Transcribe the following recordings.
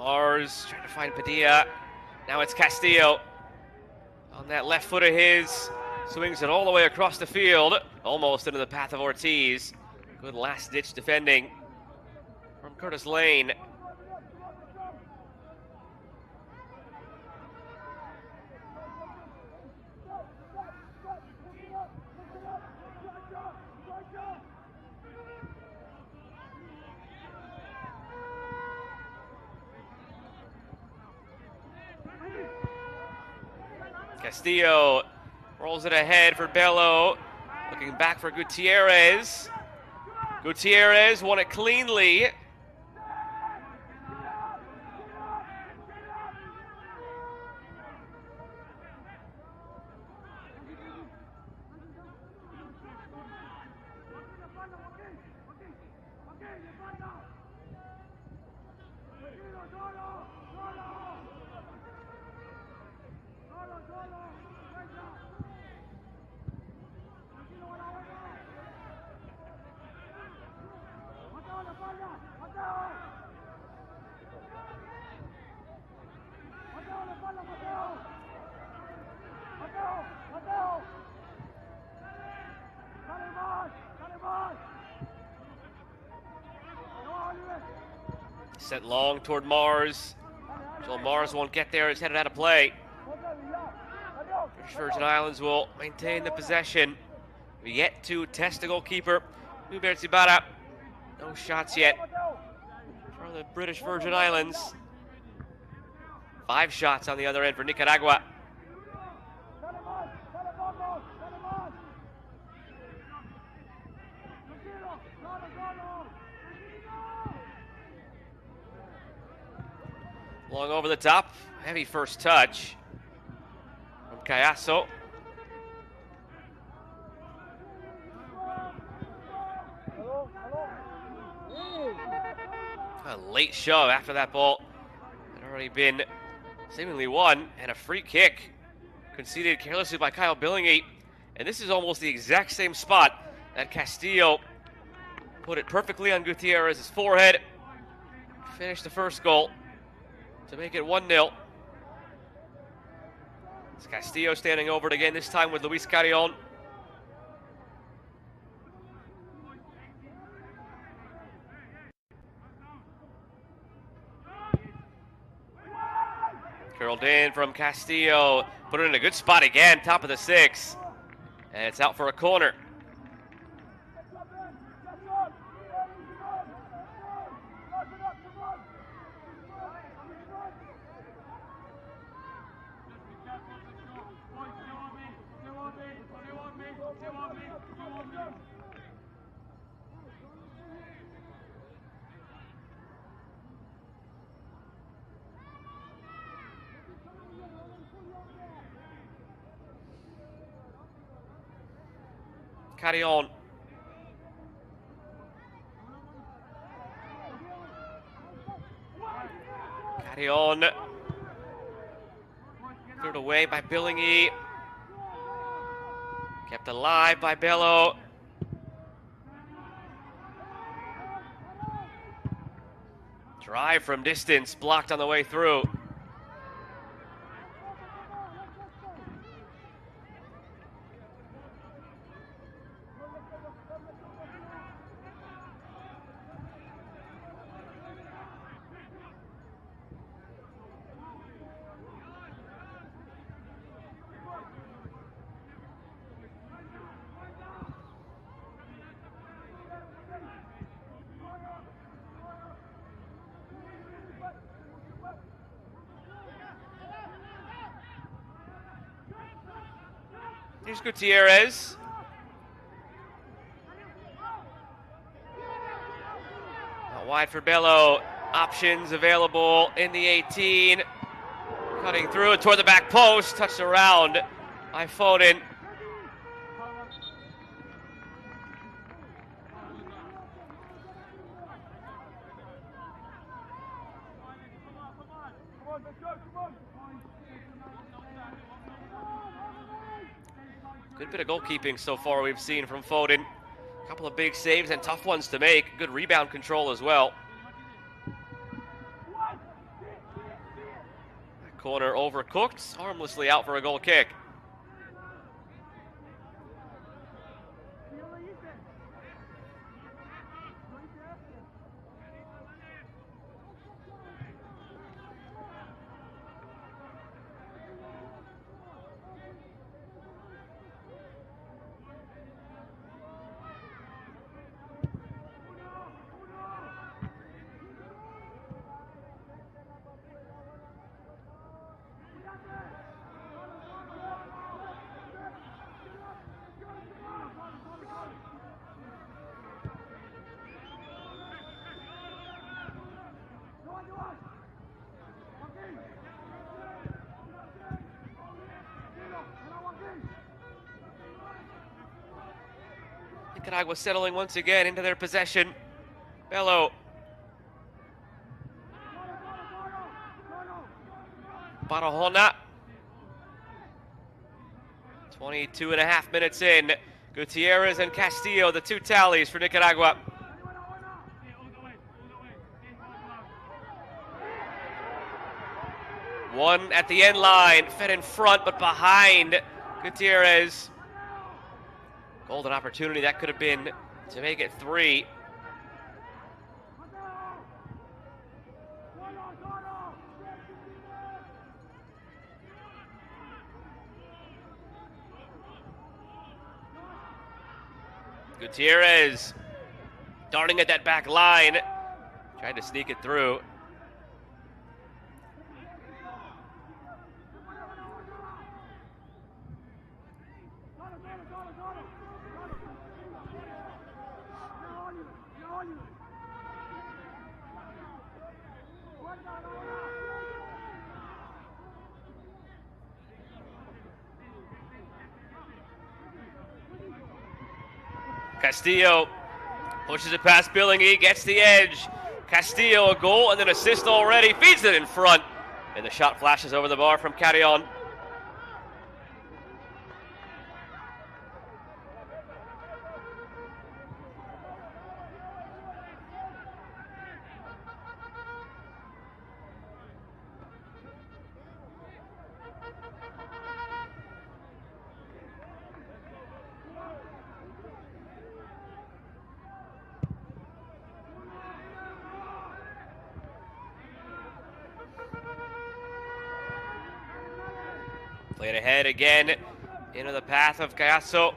Mars trying to find Padilla. Now it's Castillo. On that left foot of his. Swings it all the way across the field. Almost into the path of Ortiz. Good last-ditch defending from Curtis Lane. Castillo rolls it ahead for Bello. Looking back for Gutierrez. Gutierrez won it cleanly. Sent long toward Mars. Until Mars won't get there, it's headed out of play. British Virgin Islands will maintain the possession. Yet to test the goalkeeper, Hubert Zibara. No shots yet for the British Virgin Islands. 5 shots on the other end for Nicaragua. Long over the top, heavy first touch from Cayasso. A late shove after that ball had already been seemingly won, and a free kick conceded carelessly by Kyle Billingy. And this is almost the exact same spot that Castillo put it perfectly on Gutierrez's forehead. Finished the first goal to make it 1-0. It's Castillo standing over it again, this time with Luis Carrion. Curled in from Castillo. Put it in a good spot again, top of the 6. And it's out for a corner. Carrion. Carrion. Cleared away by Billingy. Kept alive by Bello. Drive from distance, blocked on the way through. Here's Gutierrez. Out wide for Bello. Options available in the 18. Cutting through it toward the back post. Touched around by Foden. Good bit of goalkeeping so far we've seen from Foden. A couple of big saves and tough ones to make. Good rebound control as well. corner overcooked, harmlessly out for a goal kick. Nicaragua settling once again into their possession. Bello. Barahona. 22.5 minutes in. Gutierrez and Castillo, the two tallies for Nicaragua. One at the end line, fed in front, but behind Gutierrez. Golden opportunity, that could have been to make it 3. Gutierrez darting at that back line, trying to sneak it through. Castillo pushes it past Billingy, gets the edge. Castillo a goal and an assist already, feeds it in front. And the shot flashes over the bar from Carrion. Played ahead again into the path of Gayasso.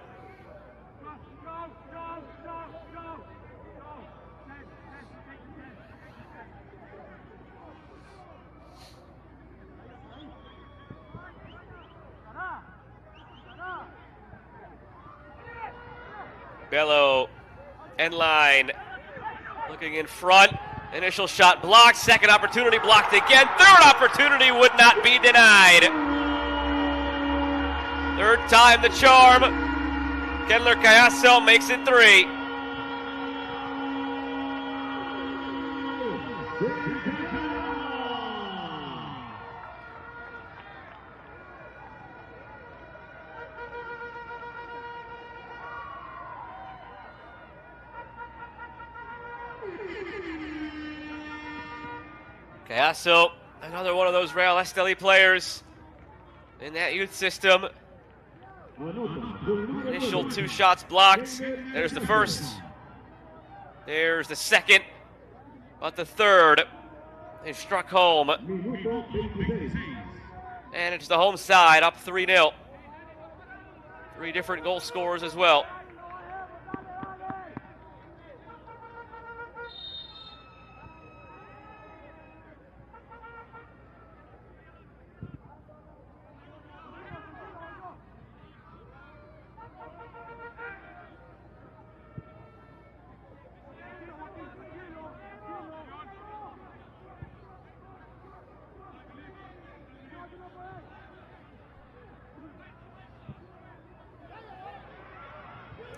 Bello, end line, looking in front. Initial shot blocked, second opportunity blocked again. Third opportunity would not be denied. Third time the charm. Kendler Cayasso makes it 3. Cayasso, another one of those Real Esteli players in that youth system. Initial 2 shots blocked. There's the first. There's the second. But the third is struck home. And it's the home side up 3-0. 3 different goal scorers as well.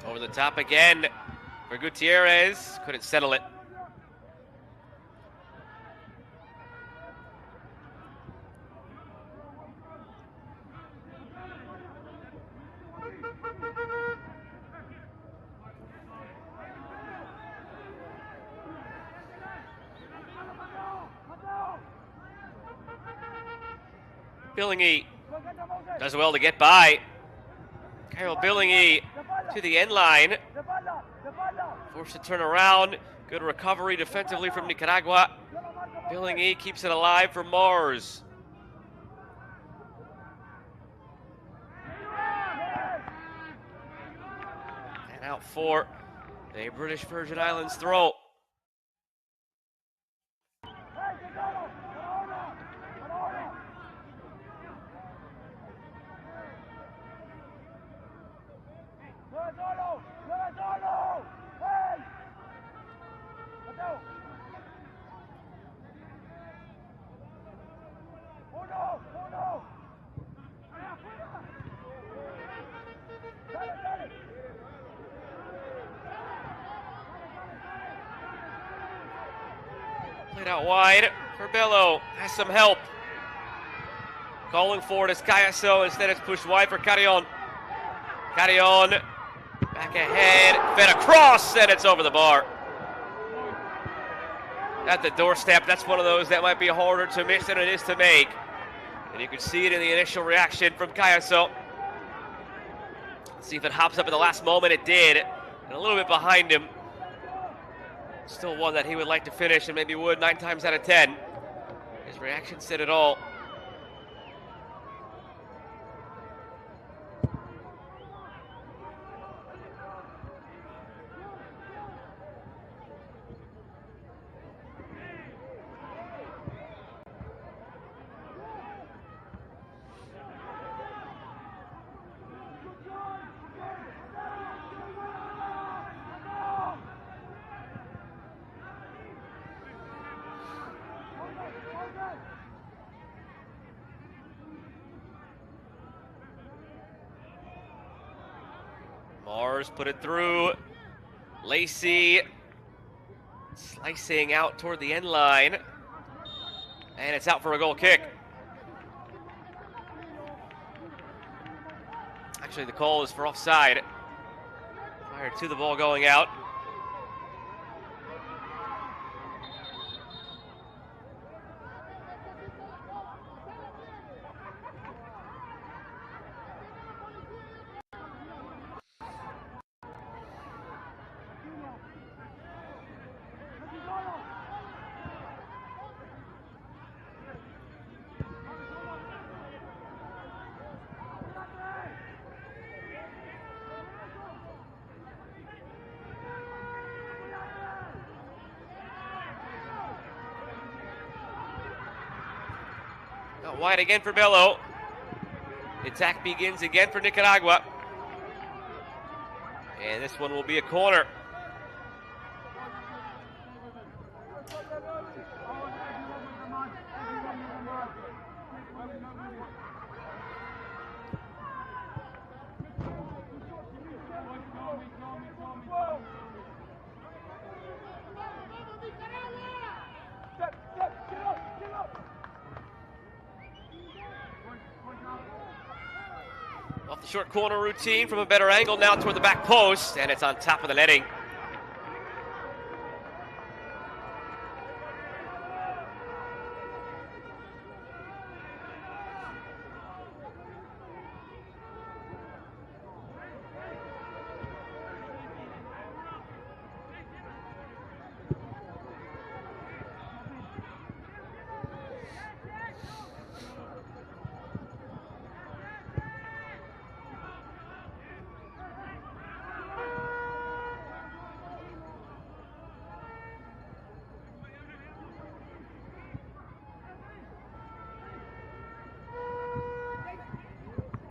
Over the top again for Gutierrez. Couldn't settle it. Billingy does well to get by. Kyle Billingy to the end line. Forced to turn around. Good recovery defensively from Nicaragua. Billingy keeps it alive for Mars. And out for a British Virgin Islands throw. Played out wide. Corbello has some help. Calling for it is Cayaso. Instead it's pushed wide for Carrion. Carrion back ahead. Fed across and it's over the bar. At the doorstep. That's one of those that might be harder to miss than it is to make. And you can see it in the initial reaction from Cayaso. See if it hops up at the last moment. It did. And a little bit behind him. Still one that he would like to finish and maybe would 9 times out of 10. His reaction said it all. Mars put it through. Lacey slicing out toward the end line. And it's out for a goal kick. Actually, the call is for offside. Prior to the ball going out. Wide again for Bello. The attack begins again for Nicaragua. And this one will be a corner. Off the short corner routine from a better angle now toward the back post, and it's on top of the netting.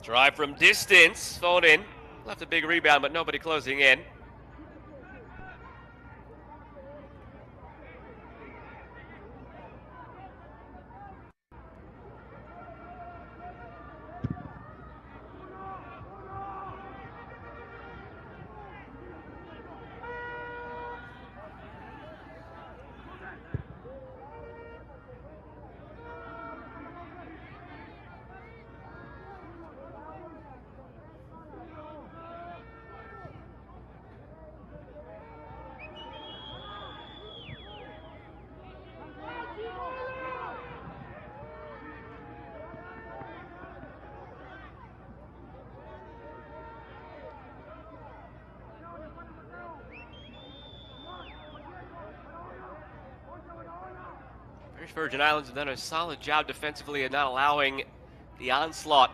Drive from distance, phone in. Left a big rebound, but nobody closing in. British Virgin Islands have done a solid job defensively and not allowing the onslaught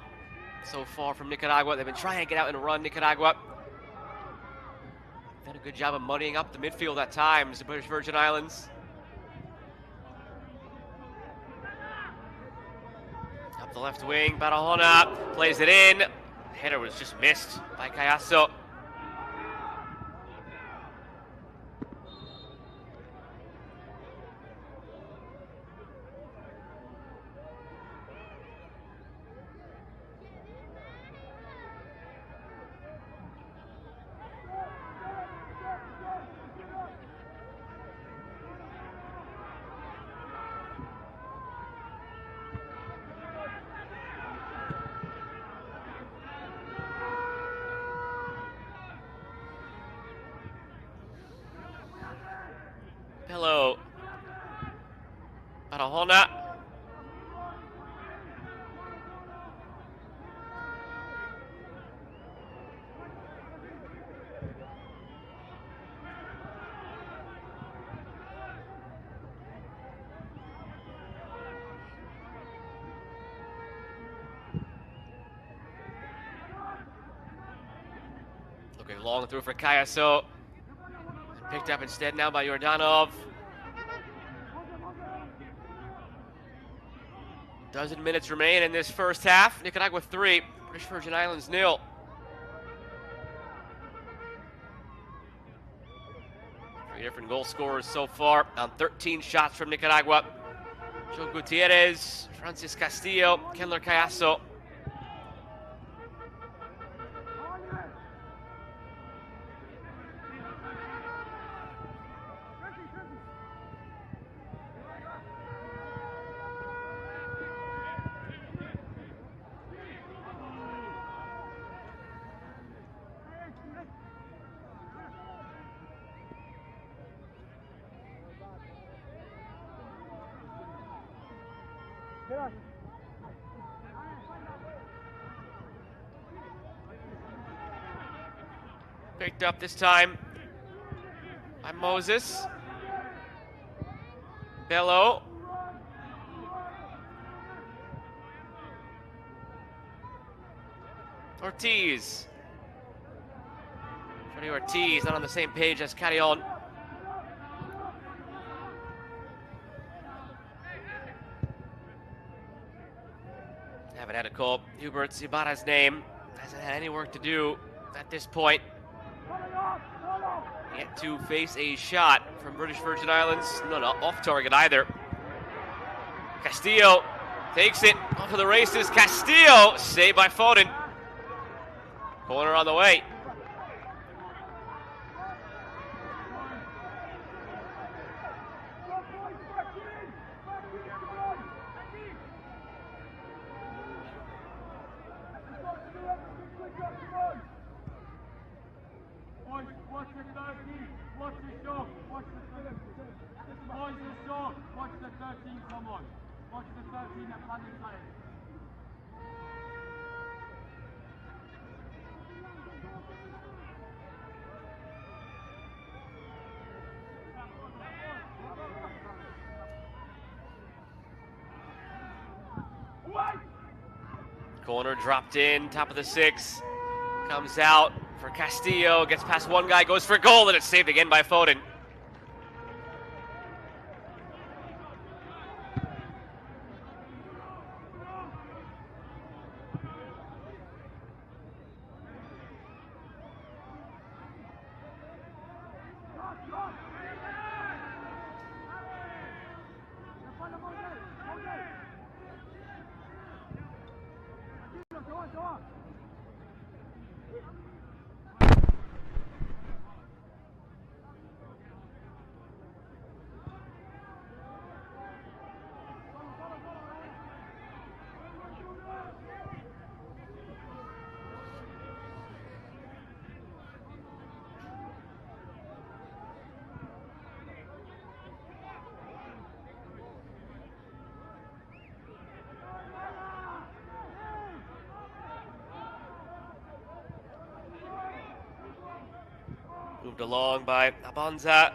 so far from Nicaragua. They've been trying to get out and run Nicaragua. Done a good job of muddying up the midfield at times, the British Virgin Islands. Up the left wing, Barahona plays it in. Header was just missed by Cayasso. Hello. Barahona. Looking long through for Cayasso. Picked up instead now by Yordanov. Dozen minutes remain in this first half. Nicaragua 3, British Virgin Islands 0. Three different goal scorers so far on 13 shots from Nicaragua. Joe Gutierrez, Francis Castillo, Kendler Cayasso. Picked up this time by Moses. Bello. Ortiz. Freddie Ortiz not on the same page as Carrion. Haven't had a call. Hubert Ibarra's name hasn't had any work to do at this point. Yet to face a shot from British Virgin Islands. No, off target either. Castillo takes it off to the races. Castillo saved by Foden. Corner on the way. Corner dropped in, top of the 6. Comes out for Castillo, gets past one guy, goes for goal, and it's saved again by Foden. Moved along by Abanza.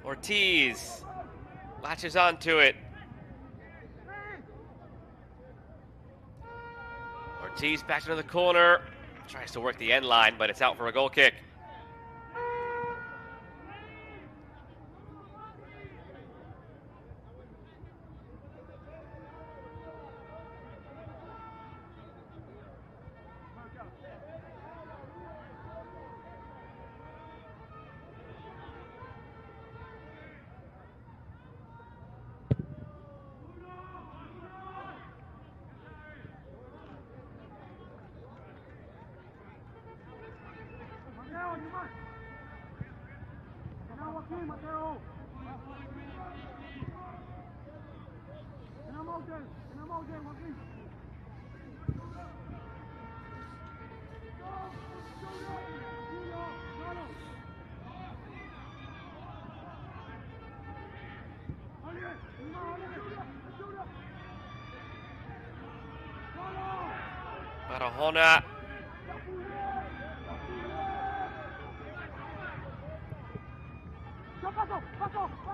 Ortiz. latches onto it. Ortiz back into the corner. Tries to work the end line, but it's out for a goal kick. Barahona.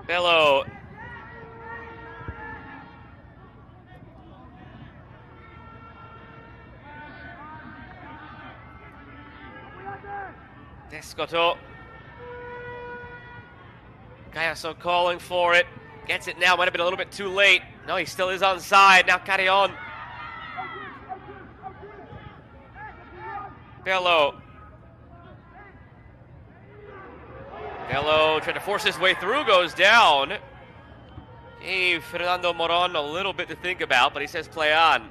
Bello. Descotto. Gayaso calling for it. Gets it now. Might have been a little bit too late. No, he still is onside. Now Carrion. Bello. Bello trying to force his way through. Goes down. Gave Fernando Moron a little bit to think about, but he says play on.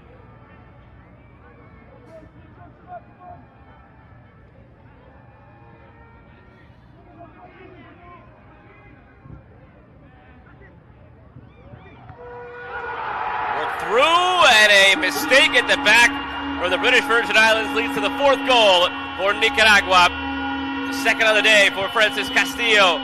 Through, and a mistake at the back from the British Virgin Islands leads to the fourth goal for Nicaragua. The second of the day for Francis Castillo.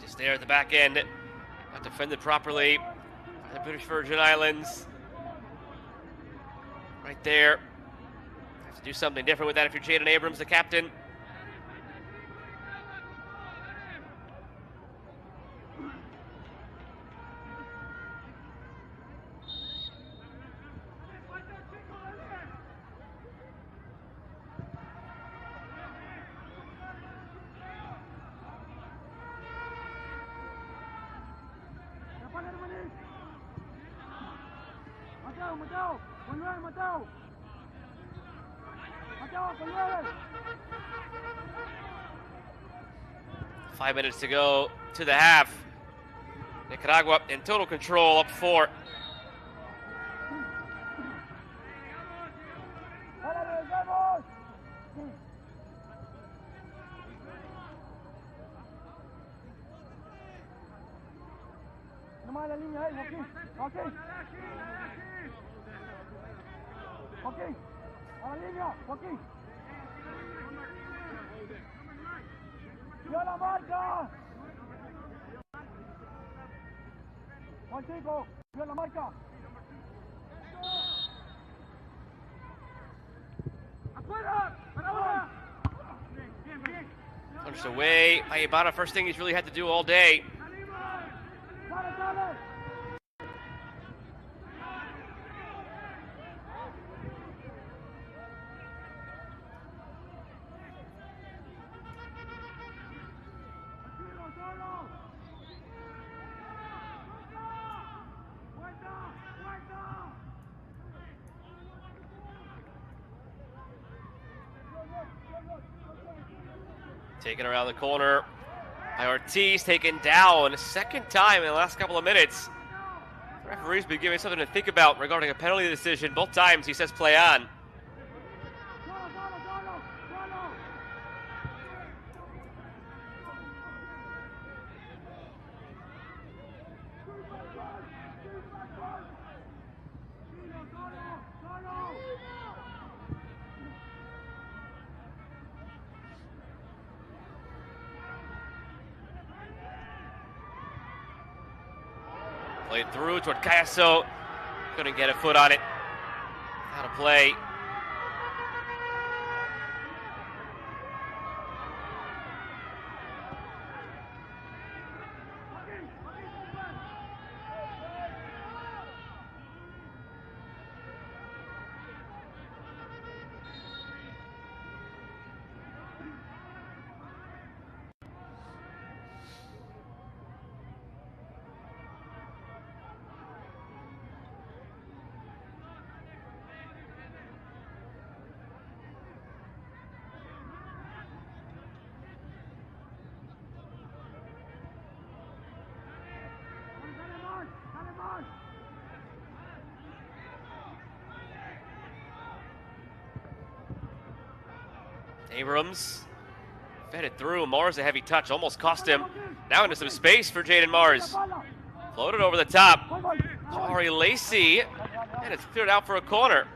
Just there at the back end, not defended properly by the British Virgin Islands. Right there. Have to do something different with that if you're Jaden Abrams, the captain. Mateo, 5 minutes to go to the half. Nicaragua in total control, up 4. Nomás la línea ahí, Joaquín. Joaquín, a la línea, Joaquín. ¡Yo la marca! Juan Chico, ¡yo la marca! ¡Afuera! ¡Para ahora! Punched away by Ibarra. First thing he's really had to do all day. Taken around the corner by Ortiz, taken down. Second time in the last couple of minutes. The referee's been giving something to think about regarding a penalty decision. Both times he says play on. Played through toward Cayaso. Couldn't get a foot on it. Out of play. Abrams fed it through. Mars, a heavy touch, almost cost him. Now into some space for Jaden Mars. Floated over the top. Ari Lacey, and it's cleared out for a corner.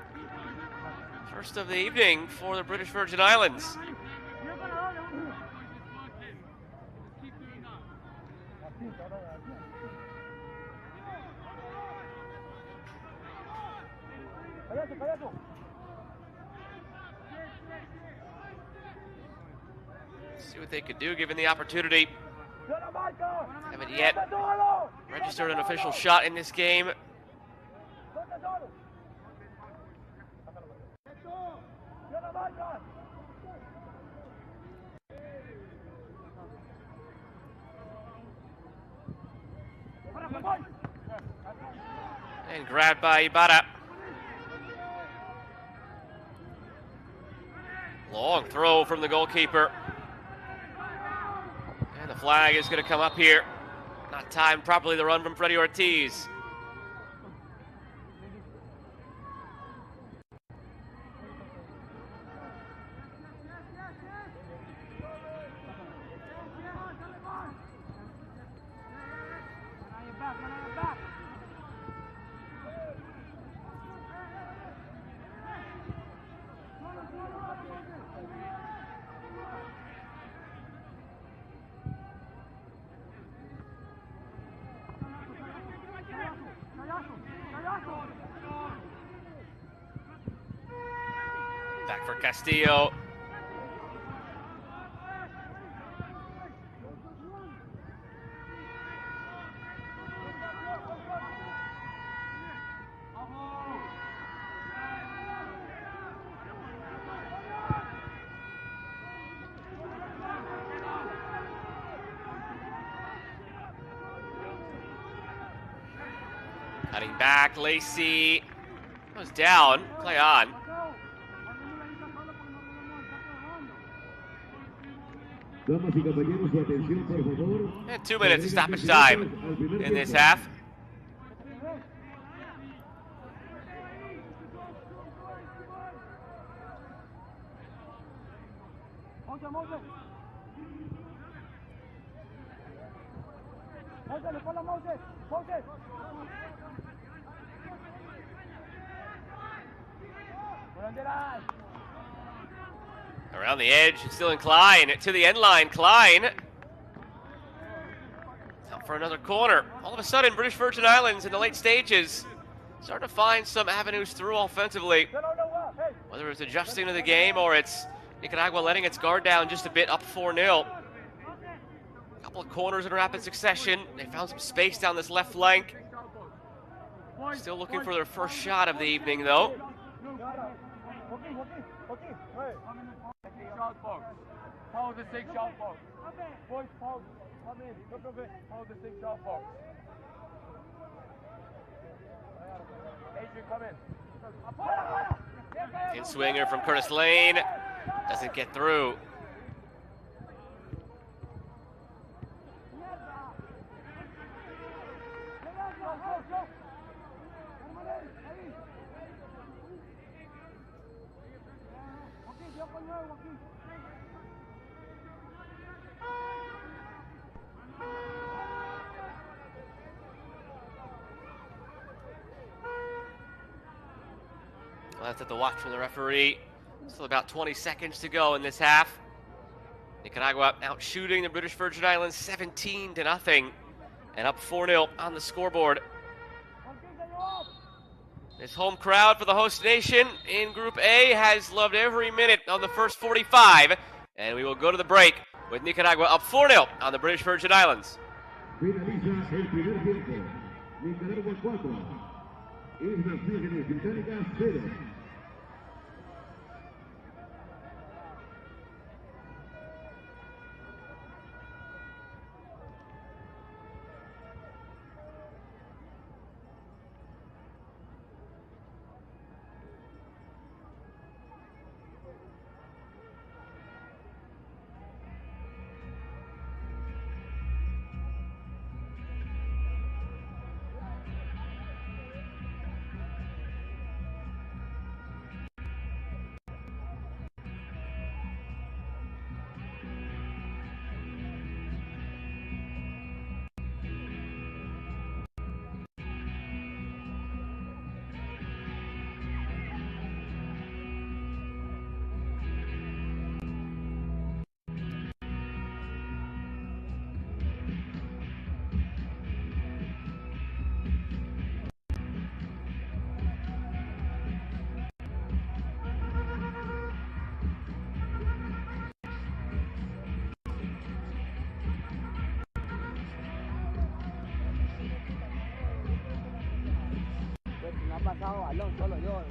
First of the evening for the British Virgin Islands. See what they could do given the opportunity. Haven't yet registered an official shot in this game. And grabbed by Ibarra. Long throw from the goalkeeper. And the flag is going to come up here. Not timed properly, the run from Freddie Ortiz. Back for Castillo. Cutting back, Lacey goes down, play on. And 2 minutes of stoppage time in this half. Around the edge, it's still in Klein, to the end line, Klein. Out for another corner. All of a sudden, British Virgin Islands in the late stages starting to find some avenues through offensively. Whether it's adjusting to the game or it's Nicaragua letting its guard down just a bit, up 4-0. A couple of corners in rapid succession. They found some space down this left flank. Still looking for their first shot of the evening, though. Hold the 6-yard box. Boys, hold. Come in. Look of it. Hold the 6-yard box. Adrian, come in. In swinger from Curtis Lane. Doesn't get through. Glance at the watch from the referee. Still about 20 seconds to go in this half. Nicaragua out shooting the British Virgin Islands 17-0 and up 4-0 on the scoreboard. This home crowd for the host nation in Group A has loved every minute on the first 45, and we will go to the break with Nicaragua up 4-0 on the British Virgin Islands. Finaliza el primer tiempo. Nicaragua 4, Islas Virgenes, Britanicas 0. Me ha pasado balón solo yo.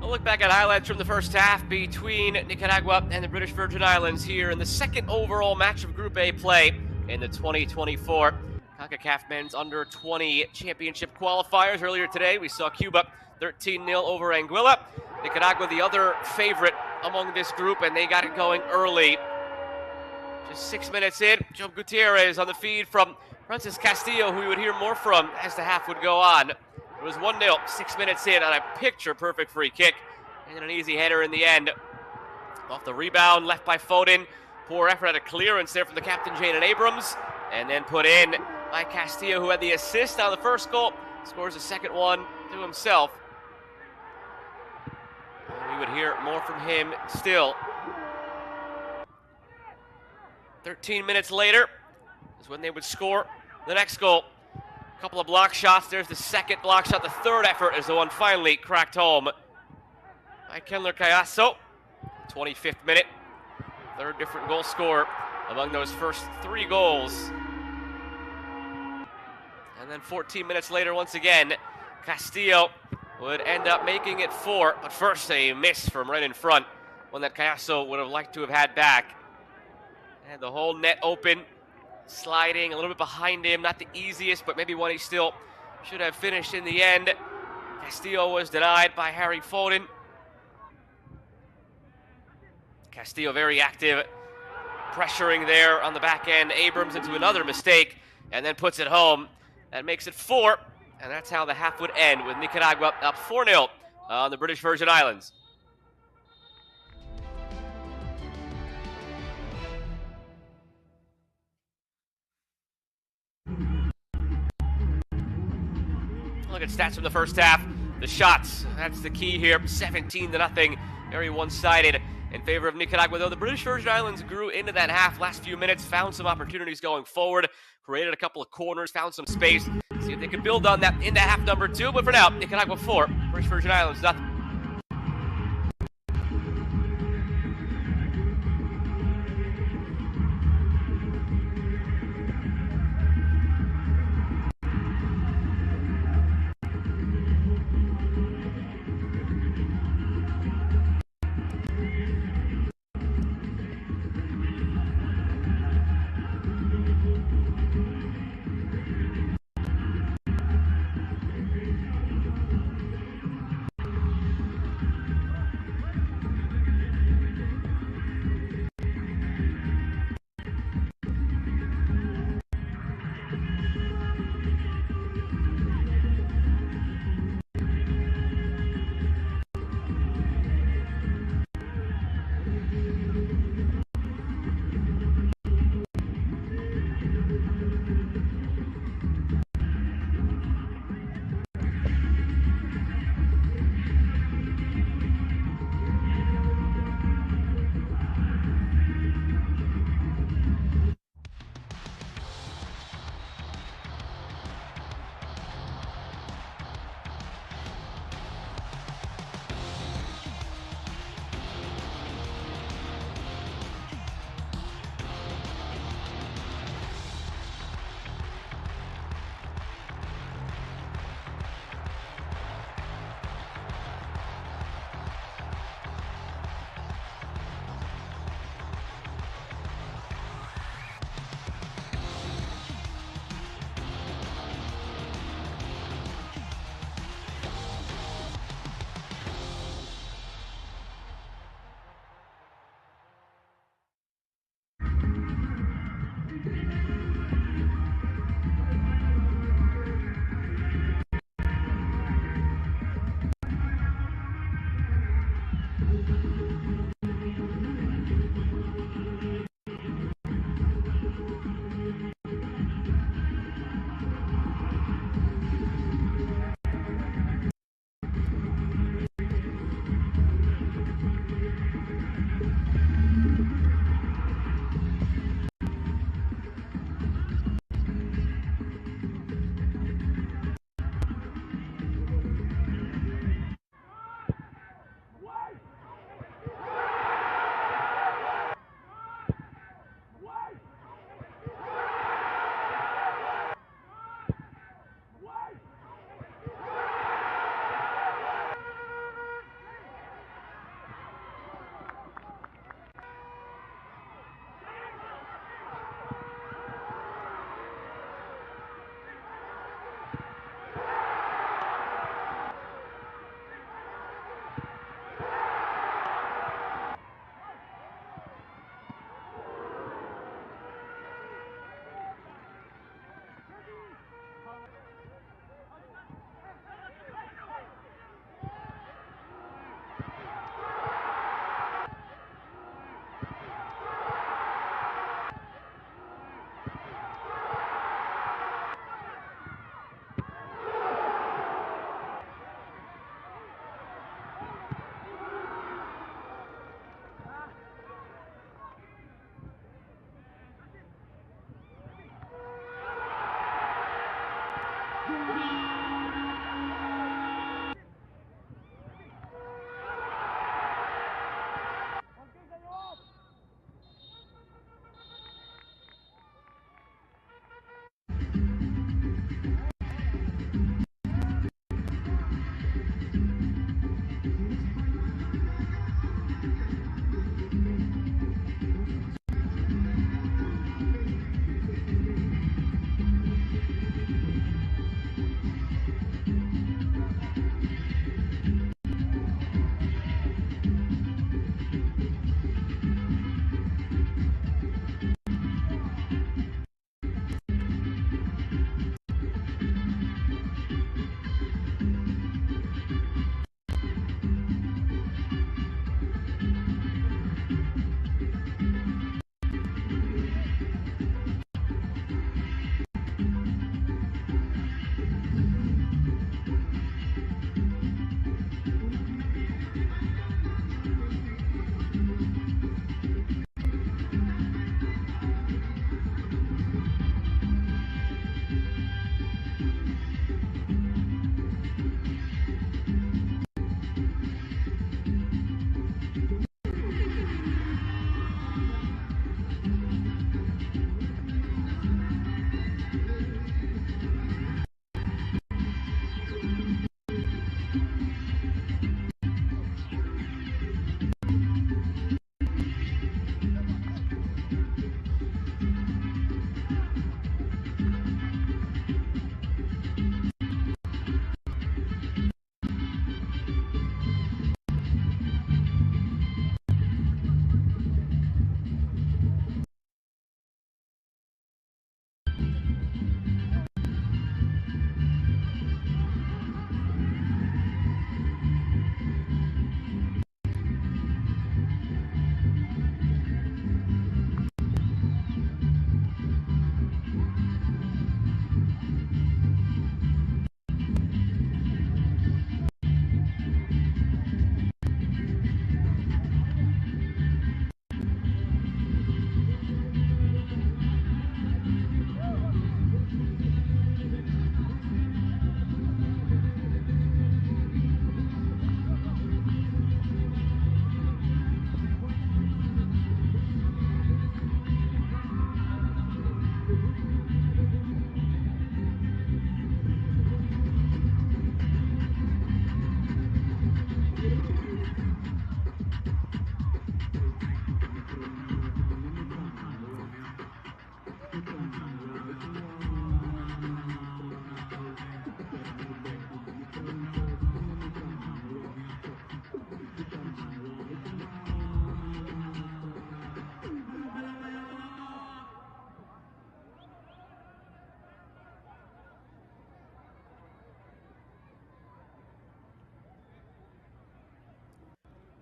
We'll look back at highlights from the first half between Nicaragua and the British Virgin Islands here in the second overall match of Group A play in the 2024 CONCACAF Men's Under-20 Championship qualifiers. Earlier today, we saw Cuba 13-0 over Anguilla. Nicaragua, the other favorite among this group, and they got it going early. Just 6 minutes in, Joe Gutierrez on the feed from Francis Castillo, who we would hear more from as the half would go on. It was 1-0, 6 minutes in on a picture-perfect free kick, and an easy header in the end Off the rebound, left by Foden. Poor effort at a clearance there from the captain, Jaden Abrams. And then put in by Castillo, who had the assist on the first goal. Scores the second one to himself. And we would hear more from him still. 13 minutes later is when they would score the next goal. A couple of block shots. There's the second block shot. The third effort is the one finally cracked home by Kenler Cayasso. 25th minute. Third different goal scorer among those first 3 goals. And then 14 minutes later, once again, Castillo would end up making it 4. But first, a miss from right in front. One that Cayasso would have liked to have had back. Had the whole net open. Sliding a little bit behind him. Not the easiest, but maybe one he still should have finished in the end. Castillo was denied by Harry Foden. Castillo very active, pressuring there on the back end. Abrams into another mistake, and then puts it home. That makes it 4, and that's how the half would end, with Nicaragua up 4-0 on the British Virgin Islands. Look at stats from the first half. The shots, that's the key here. 17-0, very one-sided in favor of Nicaragua, though the British Virgin Islands grew into that half. Last few minutes, found some opportunities going forward, created a couple of corners, found some space. See if they could build on that into half number 2. But for now, Nicaragua 4, British Virgin Islands nothing.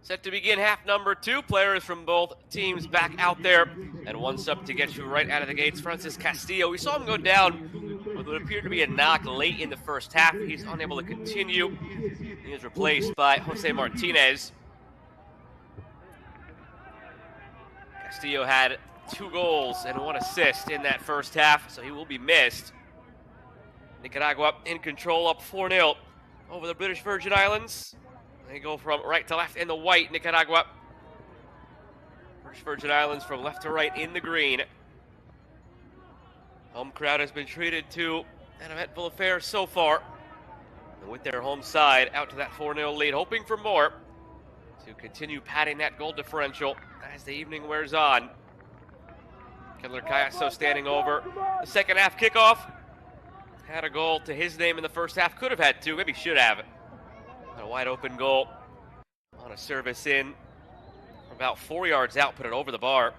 Set to begin half number 2. Players from both teams back out there. And one sub to get you right out of the gates, Francis Castillo. We saw him go down with what appeared to be a knock late in the first half. He's unable to continue. He is replaced by Jose Martinez. Castillo had 2 goals and 1 assist in that first half, so he will be missed. Nicaragua in control, up 4-0 over the British Virgin Islands. They go from right to left in the white, Nicaragua. British Virgin Islands from left to right in the green. Home crowd has been treated to an eventful affair so far. And with their home side out to that 4-0 lead, hoping for more to continue padding that goal differential as the evening wears on. Kendler Cayasso standing over the second half kickoff. Had a goal to his name in the first half, could have had 2, maybe should have. A wide open goal on a service in from about 4 yards out, put it over the bar.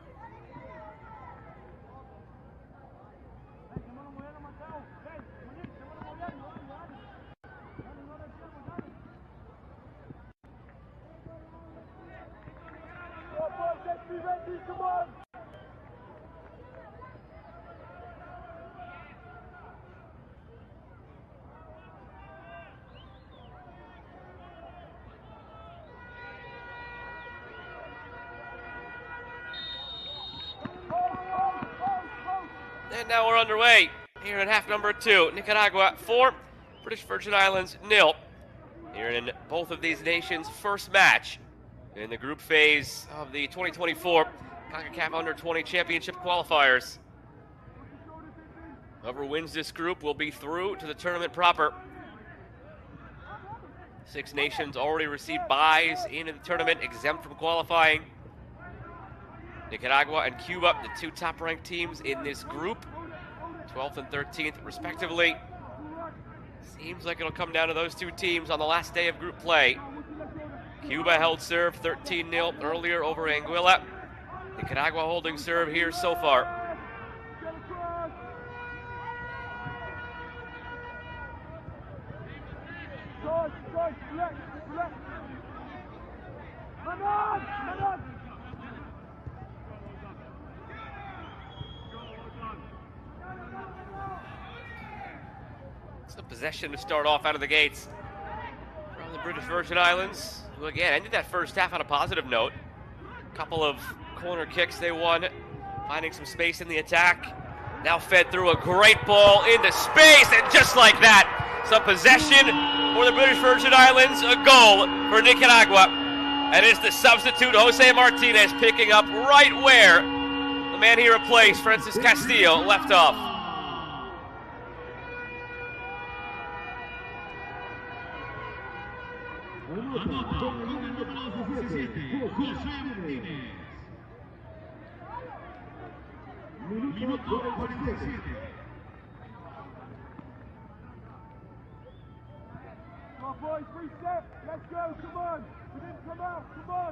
And now we're underway here in half number 2. Nicaragua 4, British Virgin Islands 0. Here in both of these nations' first match in the group phase of the 2024 CONCACAF Under-20 Championship qualifiers. Whoever wins this group will be through to the tournament proper. 6 nations already received byes into the tournament, exempt from qualifying. Nicaragua and Cuba, the 2 top-ranked teams in this group, 12th and 13th respectively. Seems like it'll come down to those 2 teams on the last day of group play. Cuba held serve 13-0 earlier over Anguilla. Nicaragua holding serve here so far. It's a possession to start off out of the gates from the British Virgin Islands, who again ended that first half on a positive note. A couple of corner kicks they won, finding some space in the attack. Now fed through a great ball into space, and just like that, some possession for the British Virgin Islands, a goal for Nicaragua. And it's the substitute, Jose Martinez, picking up right where the man he replaced, Francis Castillo, left off.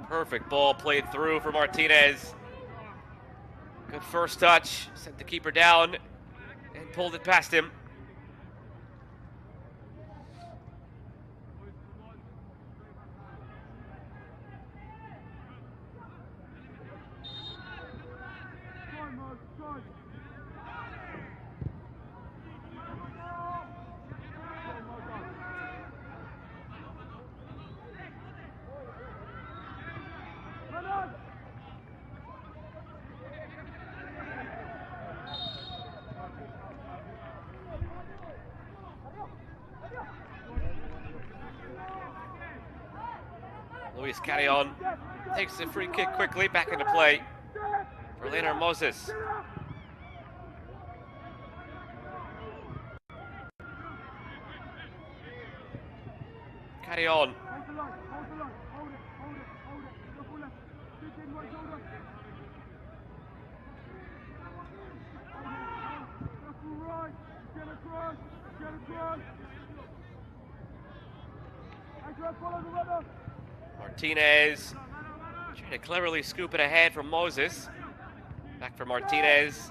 Perfect ball played through for Martinez. Good first touch, sent the keeper down and pulled it past him. Luis Carrion takes the free kick quickly back into play for Leonard Moses. Carrion. Martinez trying to cleverly scoop it ahead from Moses. Back for Martinez.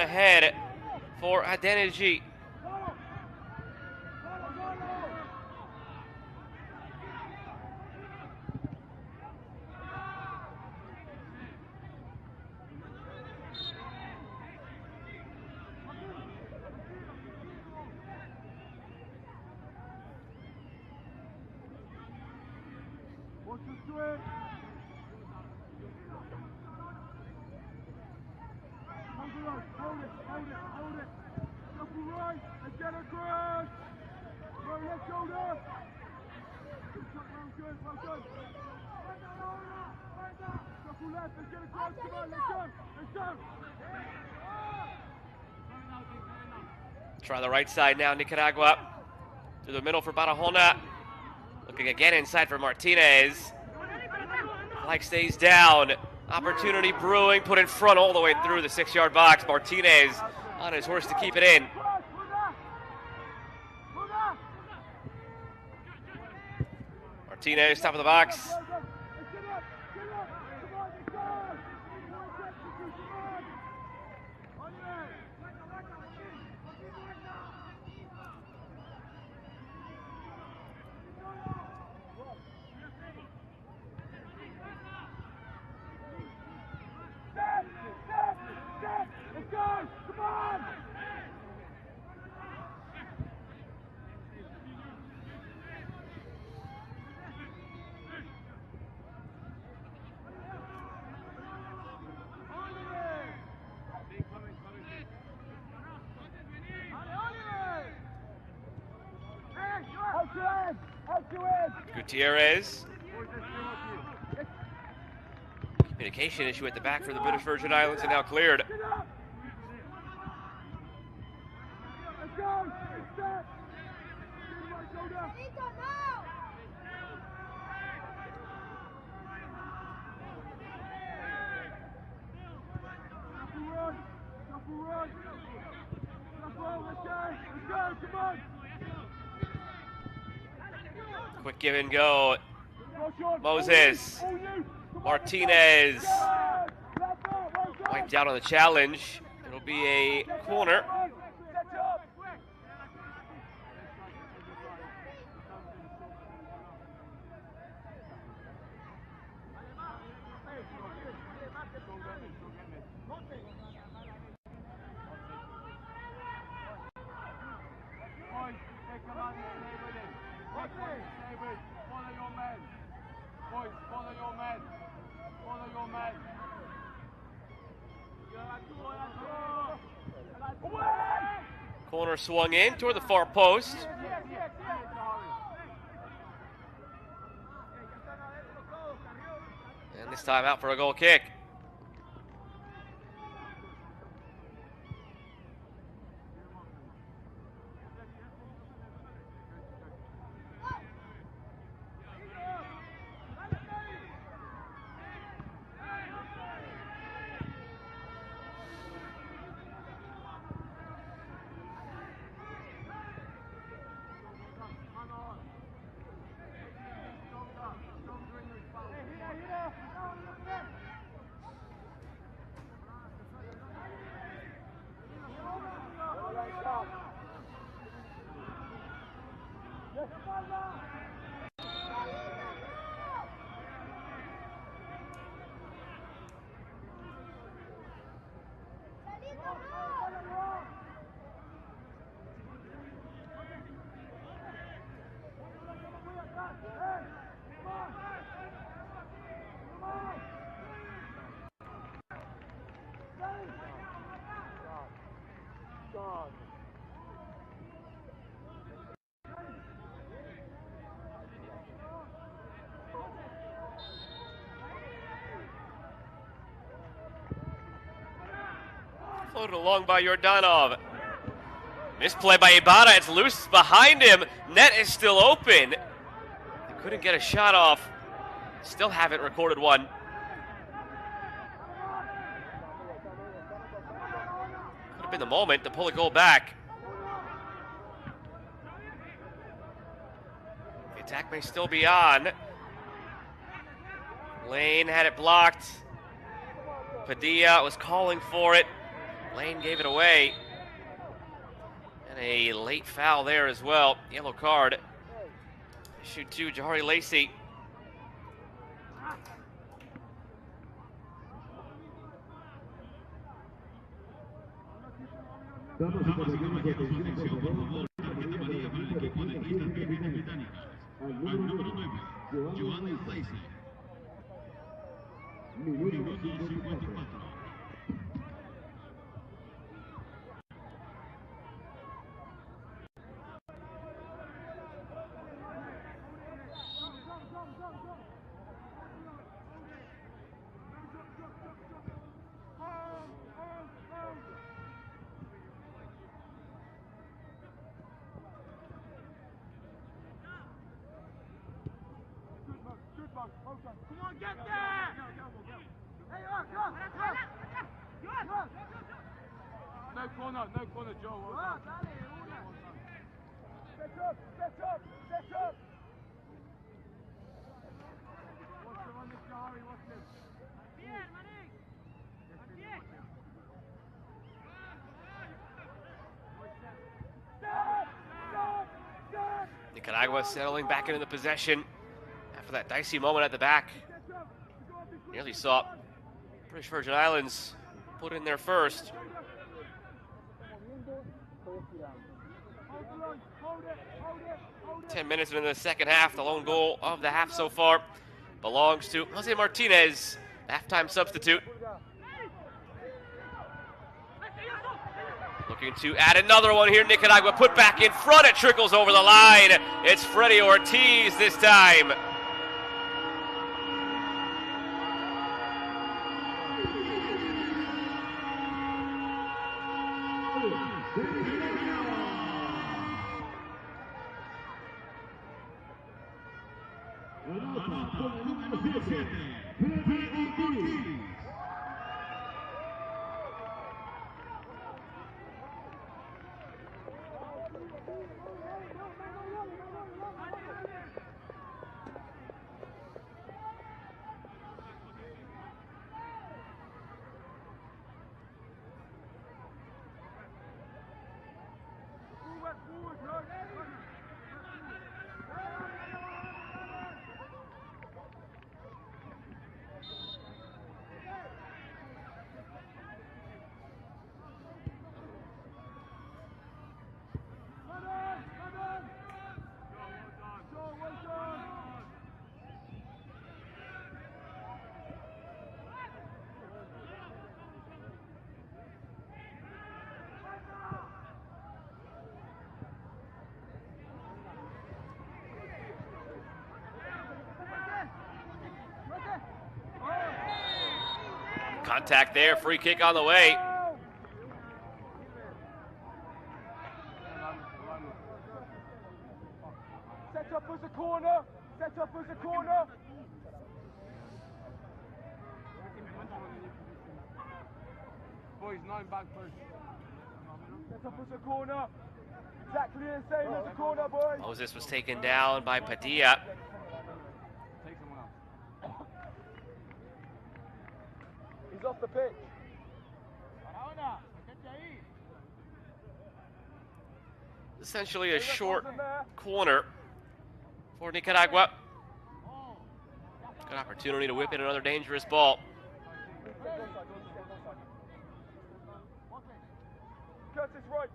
ahead for Adeniji. Watch the switch. Hold it. Shuffle right and get across. Right, left shoulder. Well good. Shuffle left and get across. Come on, let's go. Try the right side now, Nicaragua. Through the middle for Barahona. Looking again inside for Martinez. Flag stays down. Opportunity brewing, put in front all the way through the 6-yard box. Martinez on his horse to keep it in. Martinez, top of the box. Gutierrez. Communication issue at the back for the British Virgin Islands and now cleared. Quick give and go. Moses. Martinez. Wiped out on the challenge. It'll be a corner. Corner swung in toward the far post. And this time out for a goal kick. Floated along by Yordanov. Misplay by Ibarra. It's loose behind him. Net is still open. They couldn't get a shot off. Still haven't recorded one. Could have been the moment to pull a goal back. The attack may still be on. Lane had it blocked. Padilla was calling for it. Lane gave it away. And a late foul there as well. Yellow card. Shoot 2, Jahari Lacey. Damas y caballeros, atención, por favor. Amarilla para el equipo de Islas Virgenes Británicas. Al número 9, Joanna Lacey. Minuto 54. Come on, get there! Hey, no corner, Joe. Set up! Watch him on this, Jahari, watch him. Nicaragua settling back into the possession after that dicey moment at the back. Nearly saw British Virgin Islands put in there first. Hold it. 10 minutes into the second half. The lone goal of the half so far belongs to Jose Martinez, halftime substitute. Looking to add another one here. Nicaragua put back in front. It trickles over the line. It's Freddie Ortiz this time. Anota con el número 7, Freddie Ortiz. Contact there, free kick on the way. Set up as a corner. Boys, 9 back first. Set up as a corner. Exactly the same as a corner, boys. Moses was taken down by Padilla. Take someone else. He's off the pitch. Essentially a short corner for Nicaragua. Good opportunity to whip in another dangerous ball. Curtis right.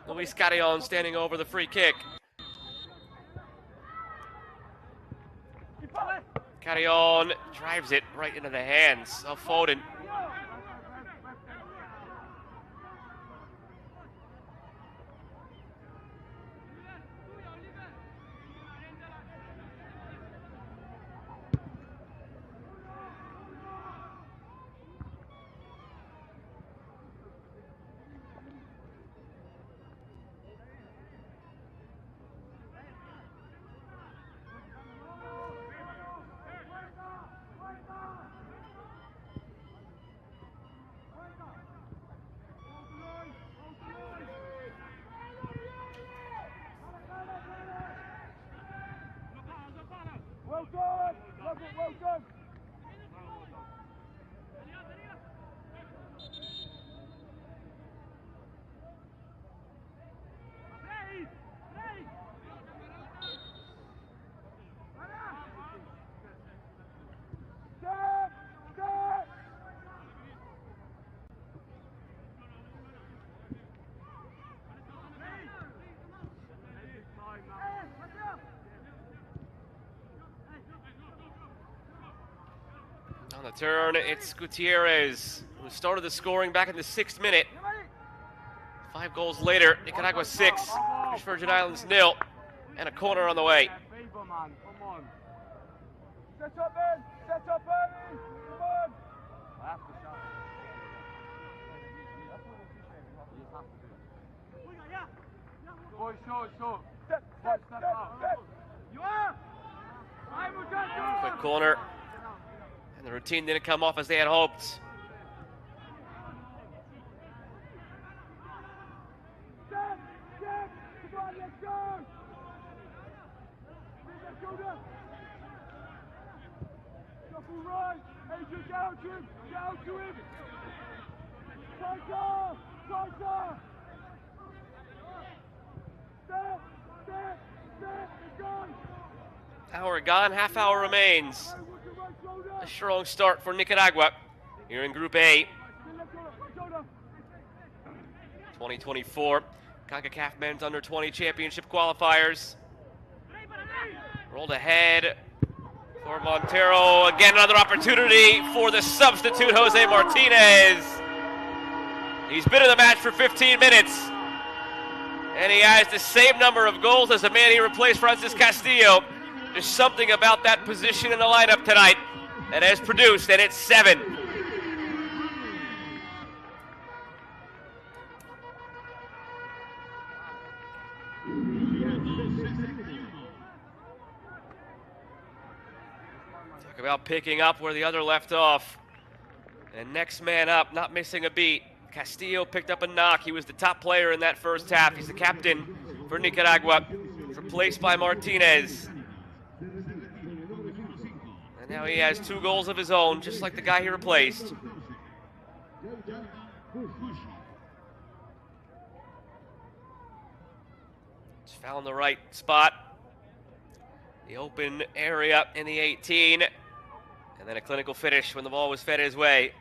Luis Carrion standing over the free kick. Carrion drives it right into the hands of Foden. Well done! Well done! On the turn, it's Gutierrez, who started the scoring back in the 6th minute. 5 goals later, Nicaragua 6, Virgin Islands 0, and a corner on the way. Come on. Set up, Ben! Set up early! Come on! I have to shout. That's what you have to do. Boy, short. Step out. You are! Quick corner. And the routine didn't come off as they had hoped. Step! Come on, let's go! Shuffle right! Adrian, get out to him! Tighter! Step! Let's go! Hour gone, half hour remains. A strong start for Nicaragua here in Group A. 2024 CONCACAF Men's Under-20 Championship qualifiers. Rolled ahead for Montero. Again, another opportunity for the substitute, Jose Martinez. He's been in the match for 15 minutes. And he has the same number of goals as the man he replaced, Francis Castillo. There's something about that position in the lineup tonight that has produced, and it's 7. Talk about picking up where the other left off. And next man up, not missing a beat. Castillo picked up a knock. He was the top player in that first half. He's the captain for Nicaragua, replaced by Martinez. And now he has 2 goals of his own, just like the guy he replaced. Just found the right spot. The open area in the 18. And then a clinical finish when the ball was fed his way.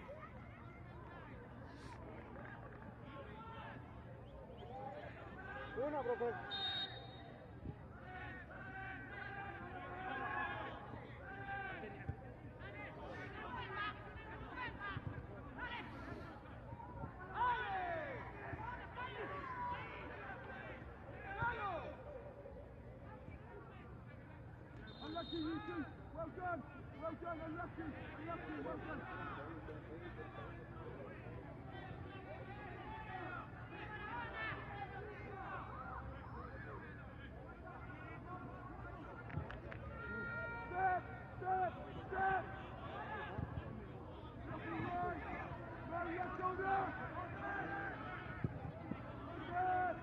Well done, unlucky, well done. Step! Right, left shoulder! Step!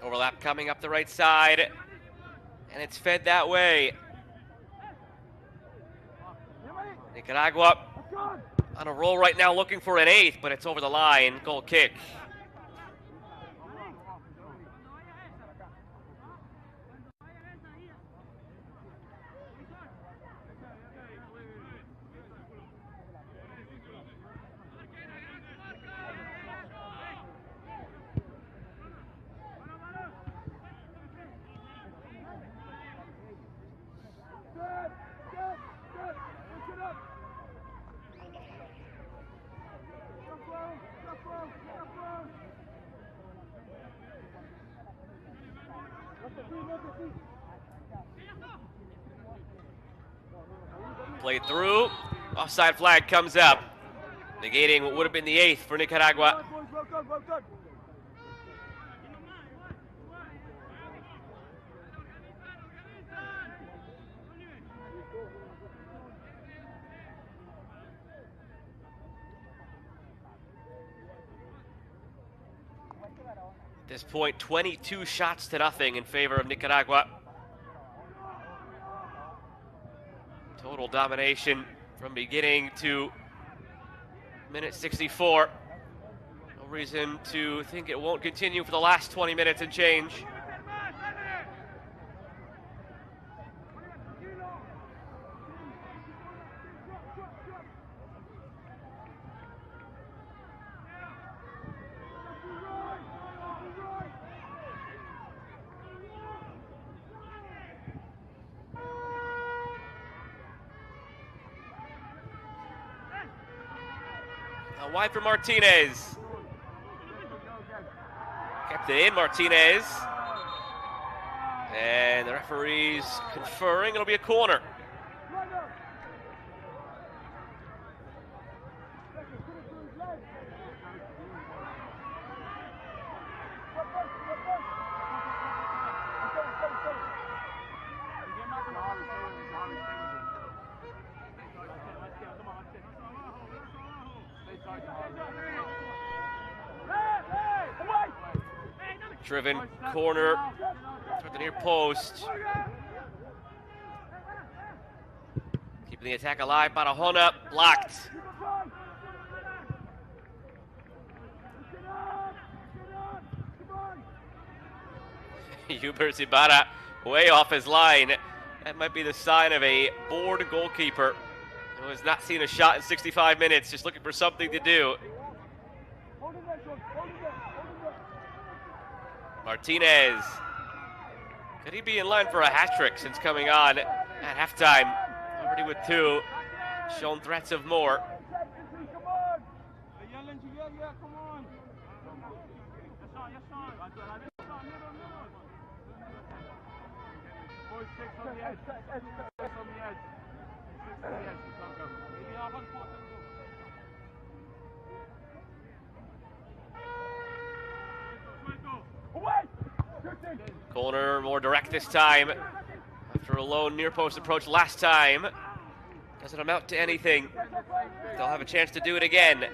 Overlap coming up the right side, and it's fed that way. Nicaragua on a roll right now, looking for an 8th, but it's over the line. Goal kick. Played through. Offside flag comes up, negating what would have been the 8th for Nicaragua. Well done. this point, 22 shots to nothing in favor of Nicaragua. Total domination from beginning to minute 64. No reason to think it won't continue for the last 20 minutes and change. Wide for Martinez. Kept it in, Martinez. And the referee's conferring it'll be a corner. Driven corner toward the near post. Keeping the attack alive, Barahona blocked. Hubert Ibarra way off his line. That might be the sign of a bored goalkeeper who has not seen a shot in 65 minutes, just looking for something to do. Martinez. Could he be in line for a hat trick since coming on at halftime? Already with 2, shown threats of more. Corner more direct this time. After a lone near post approach last time. Doesn't amount to anything. They'll have a chance to do it again.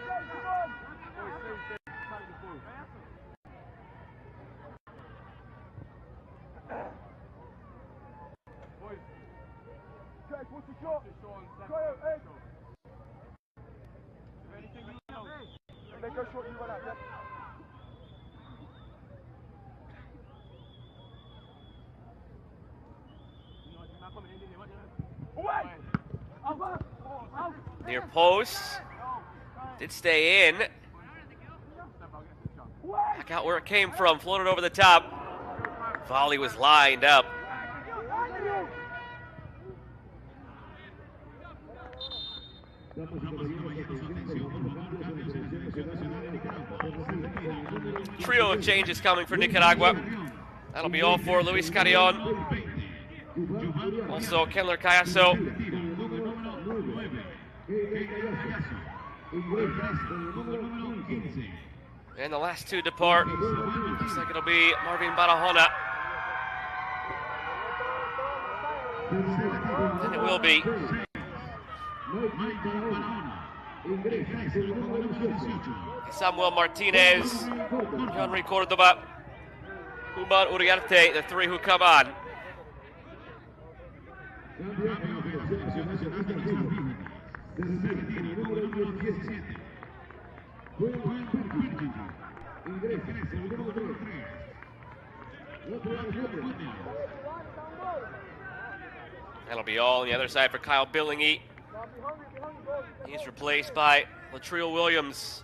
Near post. Did stay in. Back out where it came from. Floated over the top. Volley was lined up. Trio of changes coming for Nicaragua. That'll be all for Luis Carrion. Also Kenler Cayasso. And the last 2 depart. Looks like it'll be Marvin Barahona. And it will be. Samuel Martinez, Henry Cordoba, Uman Uriarte, the 3 who come on. That'll be all on the other side for Kyle Billingy. He's replaced by Latrell Williams.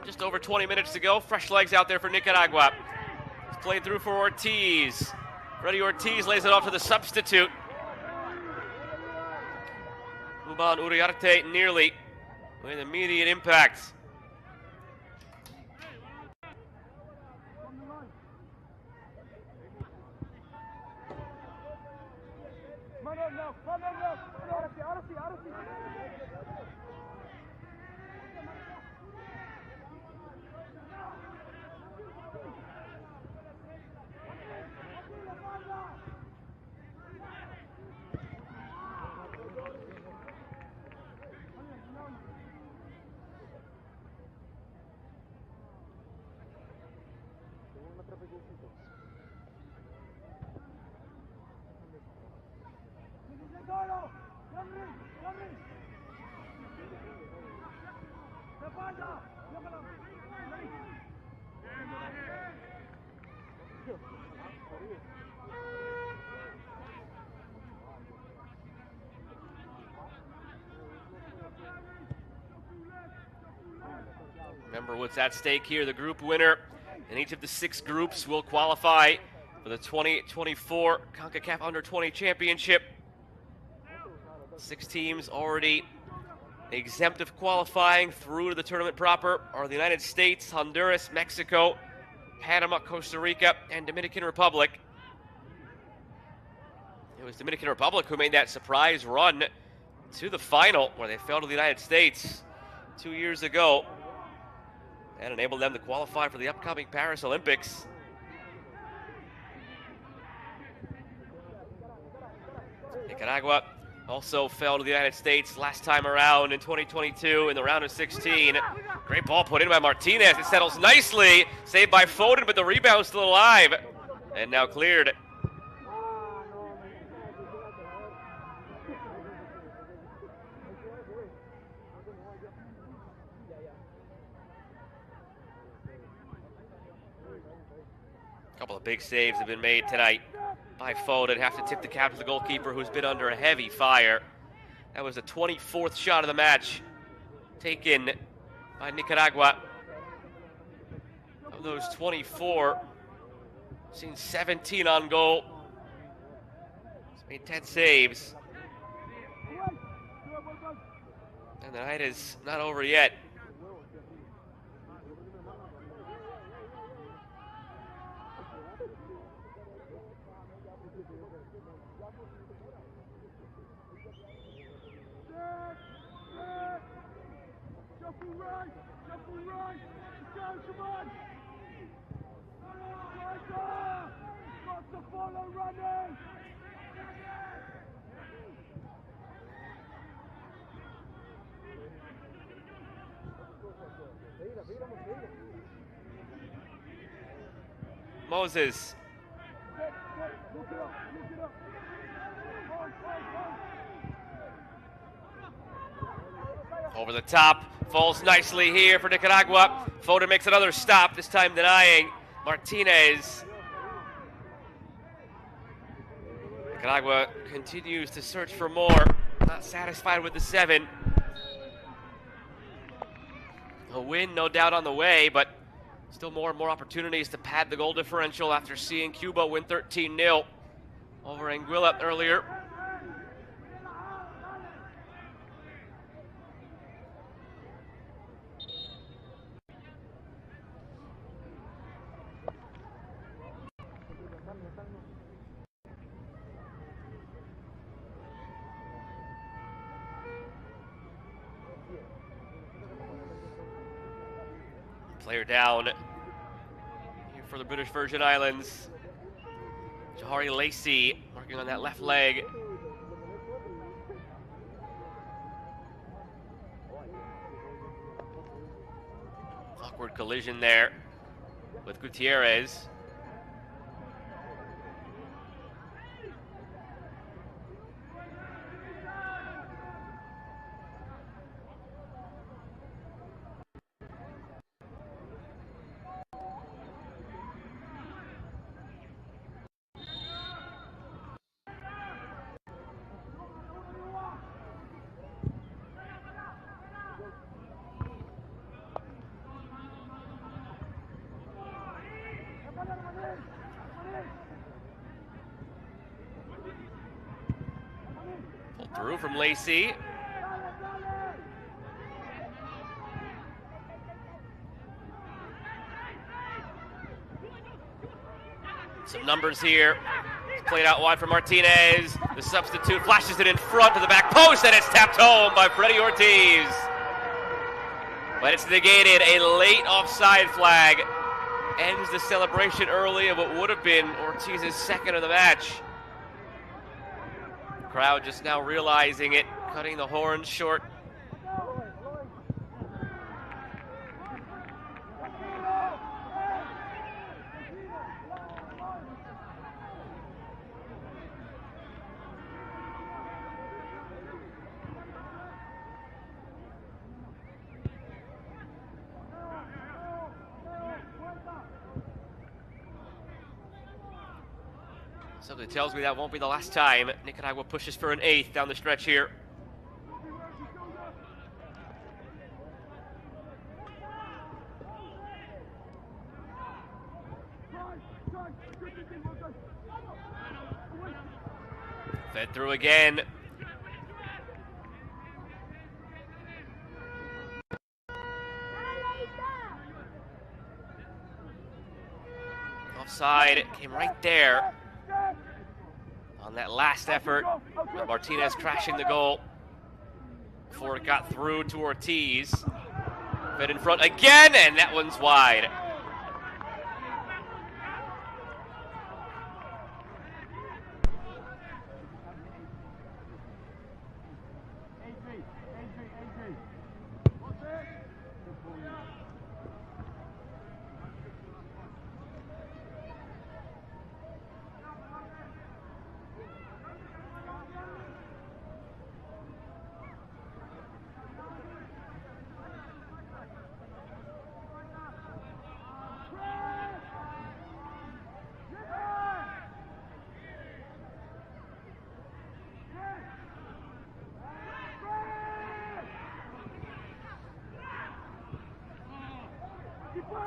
Just over 20 minutes to go. Fresh legs out there for Nicaragua. It's played through for Ortiz. Freddy Ortiz lays it off to the substitute. Uman Uriarte nearly with immediate impact. Remember what's at stake here. The group winner in each of the 6 groups will qualify for the 2024 CONCACAF Under-20 Championship. 6 teams already exempt of qualifying through to the tournament proper are the United States, Honduras, Mexico, Panama, Costa Rica, and Dominican Republic. It was Dominican Republic who made that surprise run to the final where they fell to the United States 2 years ago and enabled them to qualify for the upcoming Paris Olympics. Nicaragua also fell to the United States last time around in 2022 in the round of 16. Great ball put in by Martinez. It settles nicely. Saved by Foden, but the rebound still alive. And now cleared. A couple of big saves have been made tonight by Foden. Have to tip the cap to the goalkeeper, who's been under a heavy fire. That was the 24th shot of the match taken by Nicaragua. Of those 24, seen 17 on goal. He's made 10 saves. And the night is not over yet. Moses. Over the top, falls nicely here for Nicaragua. Foden makes another stop, this time denying Martinez. Nicaragua continues to search for more, not satisfied with the 7. A win, no doubt, on the way, but still more and more opportunities to pad the goal differential after seeing Cuba win 13-0 over Anguilla earlier. Player down here for the British Virgin Islands. Jahari Lacey working on that left leg. Awkward collision there with Gutierrez. Through from Lacey. Some numbers here. played out wide for Martinez. The substitute flashes it in front to the back post, and it's tapped home by Freddie Ortiz. But it's negated. A late offside flag ends the celebration early of what would have been Ortiz's second of the match. The crowd just now realizing it, cutting the horns short. Something tells me that won't be the last time Nicaragua pushes for an 8th down the stretch here. Fed through again. Offside, it came right there on that last effort. Martinez crashing the goal before it got through to Ortiz. Fed in front again, and that one's wide.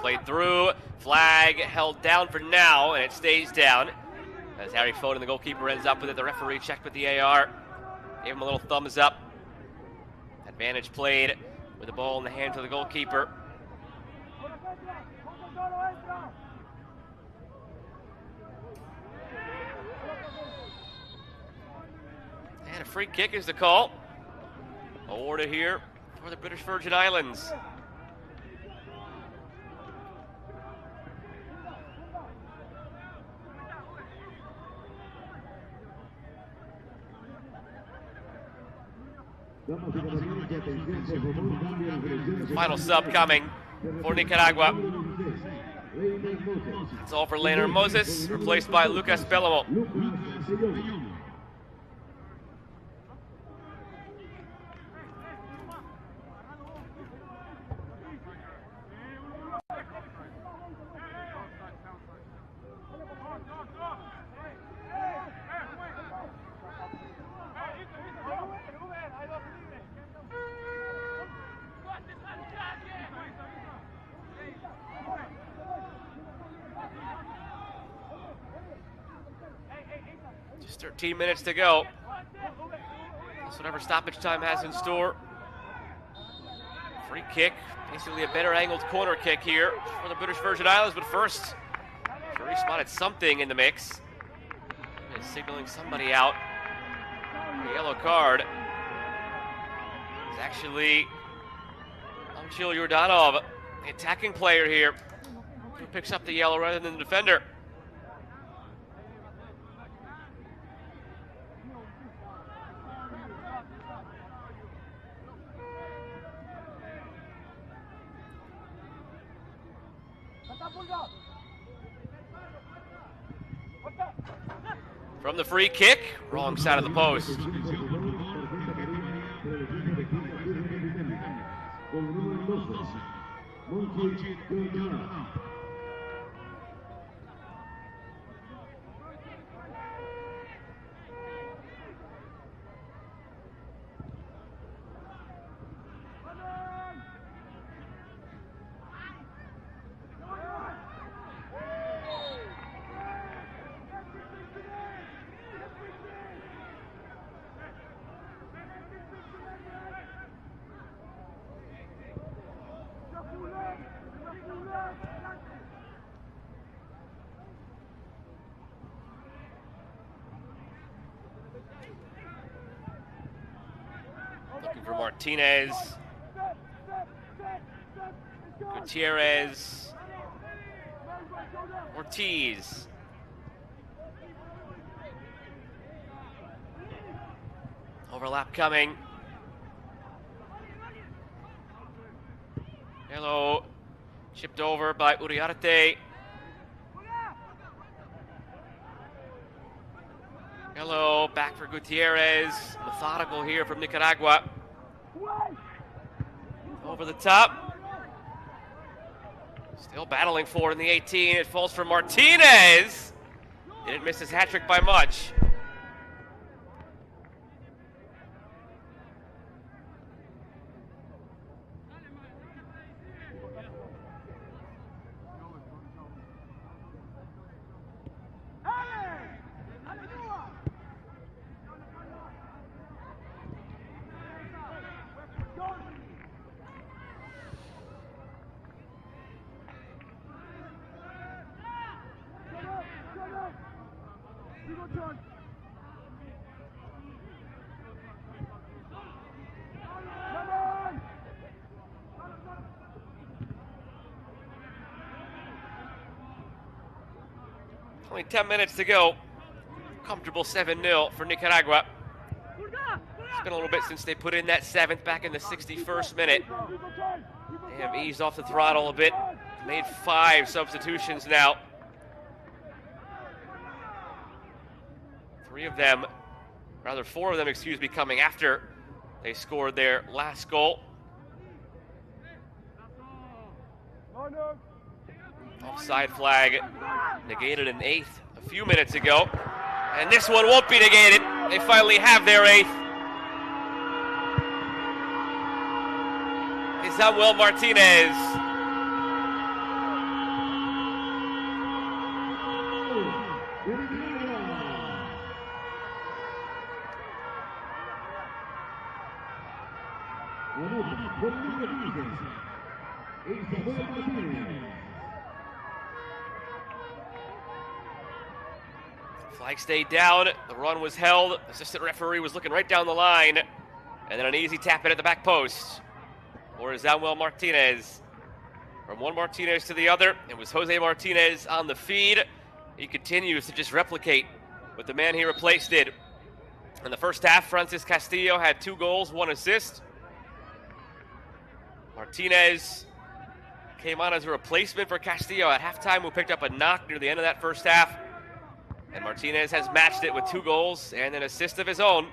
Played through, flag held down for now, and it stays down. As Harry Foden, the goalkeeper, ends up with it. The referee checked with the AR, gave him a little thumbs up. Advantage played with the ball in the hands of the goalkeeper. And a free kick is the call. Awarded here for the British Virgin Islands. Final sub coming for Nicaragua. That's all for Leonard Moses, replaced by Lucas Bellomo. Just 13 minutes to go. That's whatever stoppage time has in store. Free kick, basically a better angled corner kick here for the British Virgin Islands, but first, Curry spotted something in the mix. He's signaling somebody out. The yellow card is actually Angel Yordanov, the attacking player here, who picks up the yellow rather than the defender. From the free kick, wrong side of the post. Martinez. Gutierrez. Ortiz. Overlap coming. Hello. Chipped over by Uriarte. Hello, back for Gutierrez. Methodical here from Nicaragua. Over the top. Still battling for it in the 18. It falls for Martinez. Didn't miss his hat trick by much. Only 10 minutes to go. Comfortable 7-0 for Nicaragua. It's been a little bit since they put in that 7th back in the 61st minute. They have eased off the throttle a bit. Made 5 substitutions now. 4 of them, coming after they scored their last goal. Offside flag negated an 8th a few minutes ago. And this one won't be negated. They finally have their 8th. It's Samuel Martinez. Flag stayed down, the run was held, assistant referee was looking right down the line, and then an easy tap in at the back post for Samuel Martinez. From one Martinez to the other, it was Jose Martinez on the feed. He continues to just replicate what the man he replaced did. In the first half, Francis Castillo had 2 goals, 1 assist. Martinez came on as a replacement for Castillo at halftime, who picked up a knock near the end of that first half. And Martinez has matched it with 2 goals and an assist of his own.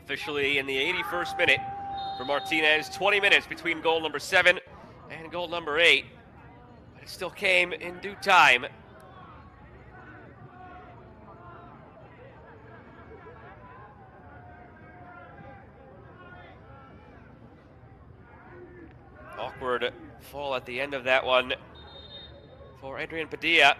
Officially in the 81st minute for Martinez. 20 minutes between goal number 7 and goal number 8. But it still came in due time. Awkward fall at the end of that one for Adrian Padilla.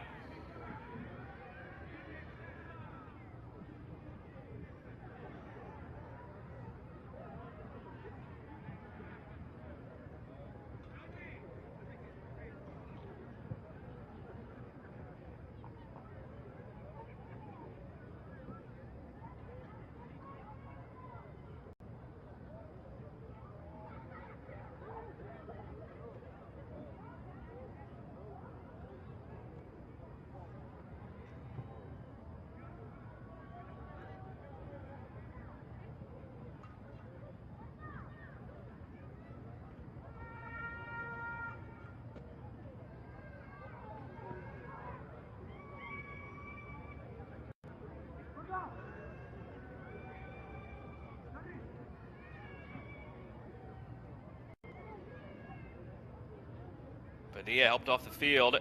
Padilla helped off the field.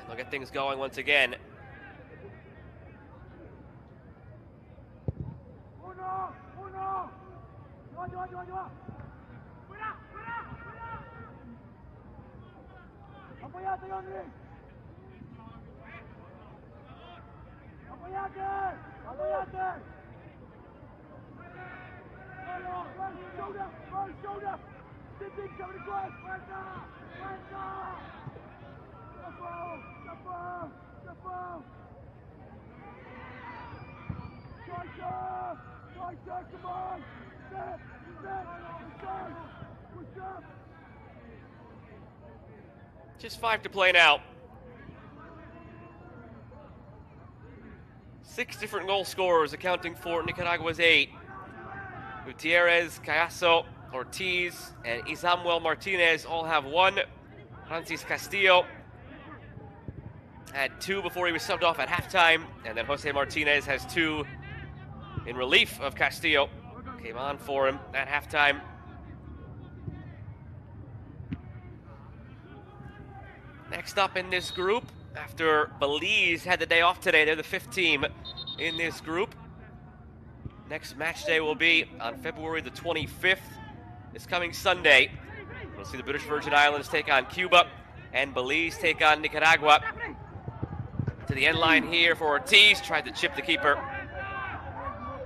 They'll get things going once again. Just 5 to play now. 6 different goal scorers accounting for Nicaragua's 8. Gutierrez, Cayasso, Ortiz, and Isamuel Martinez all have 1. Francis Castillo had 2 before he was subbed off at halftime, and then Jose Martinez has 2 in relief of Castillo. Came on for him at halftime. Next up in this group, after Belize had the day off today, they're the 5th team in this group. Next match day will be on February the 25th, this coming Sunday. We'll see the British Virgin Islands take on Cuba and Belize take on Nicaragua. To the end line here for Ortiz, tried to chip the keeper.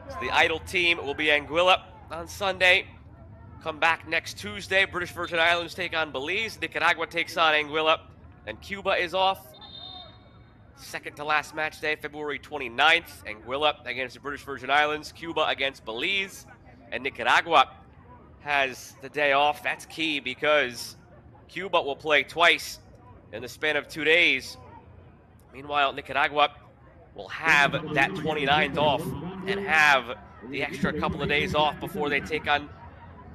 So the idle team will be Anguilla on Sunday. Come back next Tuesday, British Virgin Islands take on Belize, Nicaragua takes on Anguilla, and Cuba is off. Second to last match day, February 29th, Anguilla against the British Virgin Islands, Cuba against Belize, and Nicaragua has the day off. That's key because Cuba will play twice in the span of 2 days. Meanwhile, Nicaragua will have that 29th off and have the extra couple of days off before they take on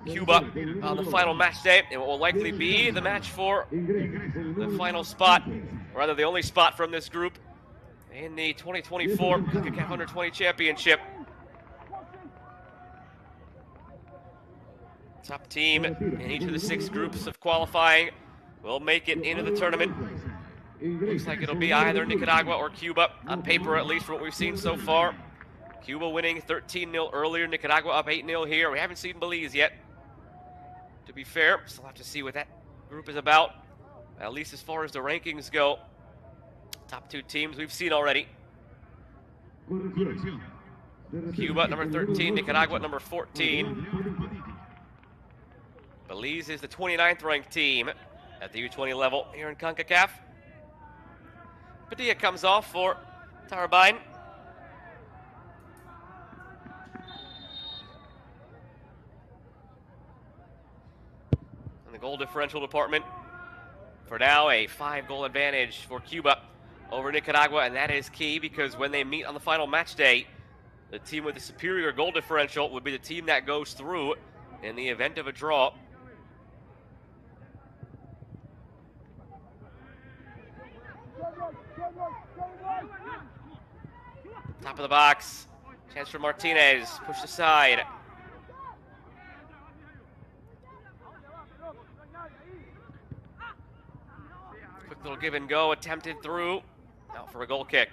Cuba on the final match day. It will likely be the match for the final spot, or rather the only spot from this group in the 2024 CONCACAF Under-20 Championship. Top team in each of the 6 groups of qualifying will make it into the tournament. Looks like it'll be either Nicaragua or Cuba, on paper at least, from what we've seen so far. Cuba winning 13-0 earlier, Nicaragua up 8-0 here. We haven't seen Belize yet. To be fair, still have to see what that group is about, at least as far as the rankings go. Top 2 teams we've seen already. Cuba number 13, Nicaragua number 14. Belize is the 29th ranked team at the U20 level here in CONCACAF. Padilla comes off for Tarabine. In the goal differential department, for now, a 5-goal advantage for Cuba over Nicaragua, and that is key because when they meet on the final match day, the team with the superior goal differential would be the team that goes through in the event of a draw. Top of the box, chance for Martinez, pushed aside. Quick little give and go, attempted through, out for a goal kick.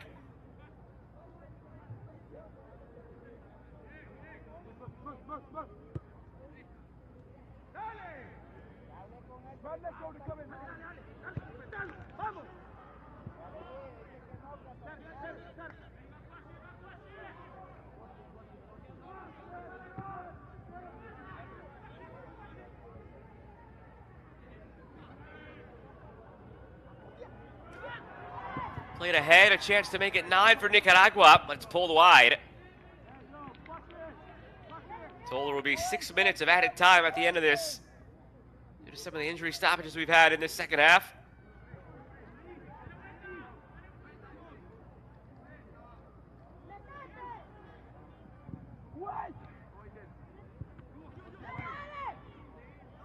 Played ahead, a chance to make it 9 for Nicaragua, but it's pulled wide. Total will be 6 minutes of added time at the end of this, due to some of the injury stoppages we've had in this second half.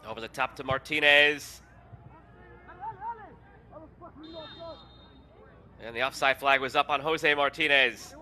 Over the top to Martinez. And the offside flag was up on Jose Martinez.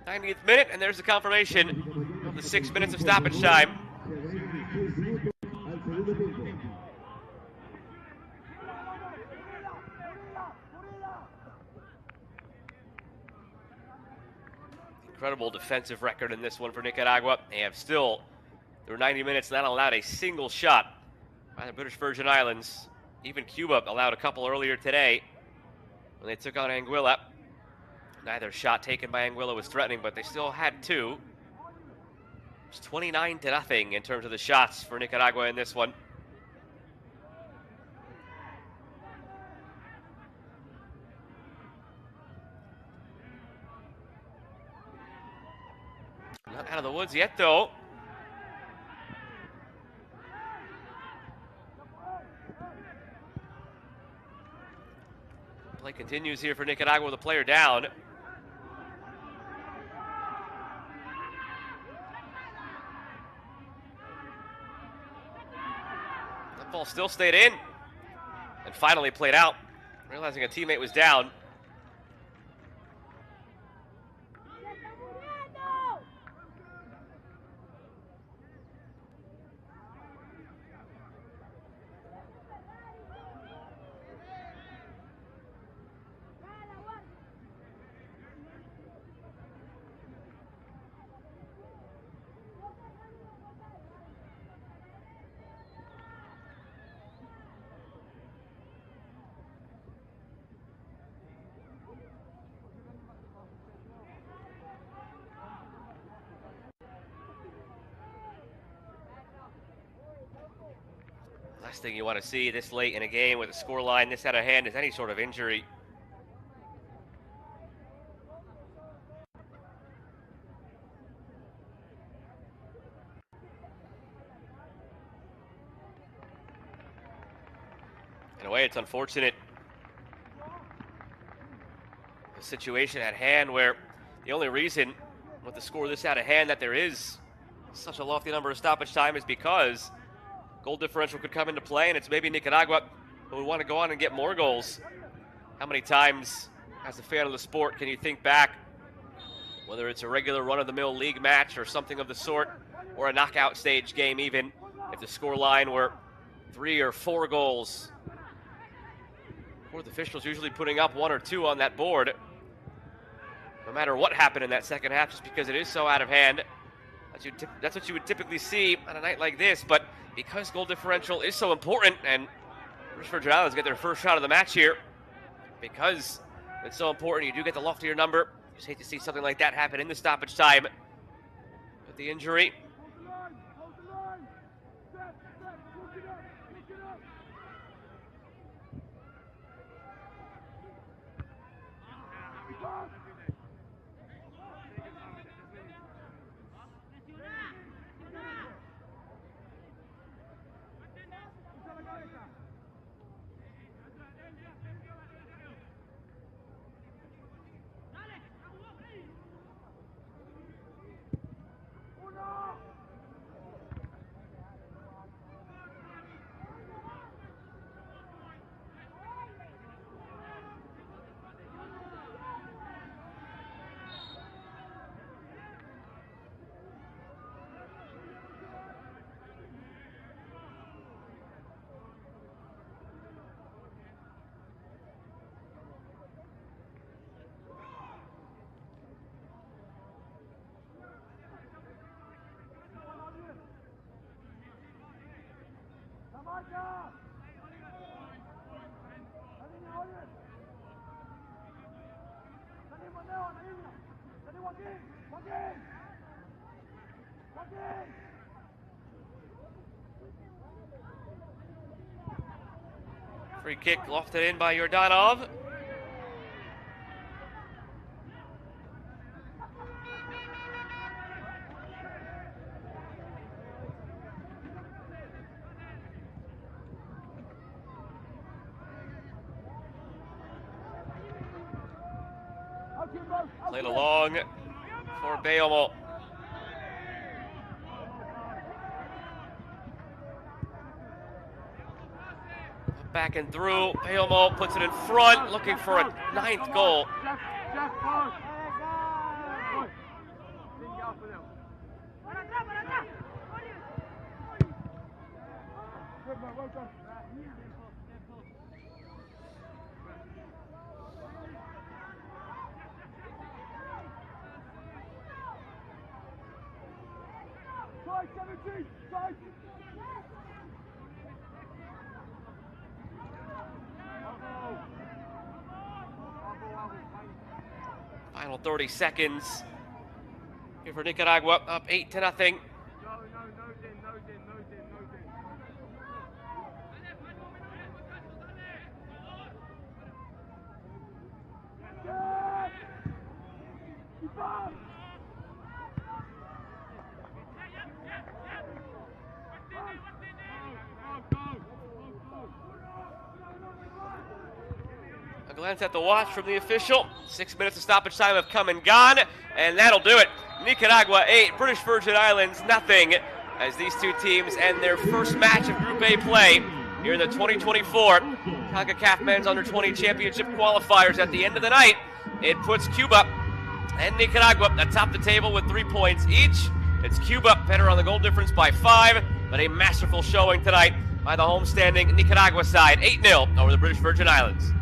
'90th minute, and there's the confirmation of the 6 minutes of stoppage time. Incredible defensive record in this one for Nicaragua. They have still, through 90 minutes, not allowed a single shot by the British Virgin Islands. Even Cuba allowed a couple earlier today when they took on Anguilla. Neither shot taken by Anguilla was threatening, but they still had two. It's 29-0 in terms of the shots for Nicaragua in this one. Not out of the woods yet, though. Play continues here for Nicaragua with a player down. That ball still stayed in and finally played out, realizing a teammate was down. Last thing you want to see this late in a game with a scoreline this out of hand is any sort of injury. In a way, it's unfortunate. The situation at hand where the only reason with the score this out of hand that there is such a lofty number of stoppage time is because goal differential could come into play, and it's maybe Nicaragua who would want to go on and get more goals. How many times, as a fan of the sport, can you think back, whether it's a regular run-of-the-mill league match or something of the sort, or a knockout stage game even, if the score line were 3 or 4 goals? Fourth officials usually putting up 1 or 2 on that board, no matter what happened in that second half, just because it is so out of hand. That's what you would typically see on a night like this, but because goal differential is so important, and British Virgin Islands get their first shot of the match here, because it's so important, you do get the loftier number. Just hate to see something like that happen in the stoppage time with the injury. Free kick lofted in by Yordanov. Played along for Beomo. Back and through. Beomo puts it in front, looking for a 9th goal. Final 30 seconds here for Nicaragua, up 8-0. A glance at the watch from the official. 6 minutes of stoppage time have come and gone, and that'll do it. Nicaragua 8, British Virgin Islands nothing, as these two teams end their first match of Group A play here in the 2024 CONCACAF Men's Under-20 Championship qualifiers. At the end of the night, it puts Cuba and Nicaragua atop the table with 3 points each. It's Cuba better on the goal difference by 5, but a masterful showing tonight by the homestanding Nicaragua side, 8-0 over the British Virgin Islands.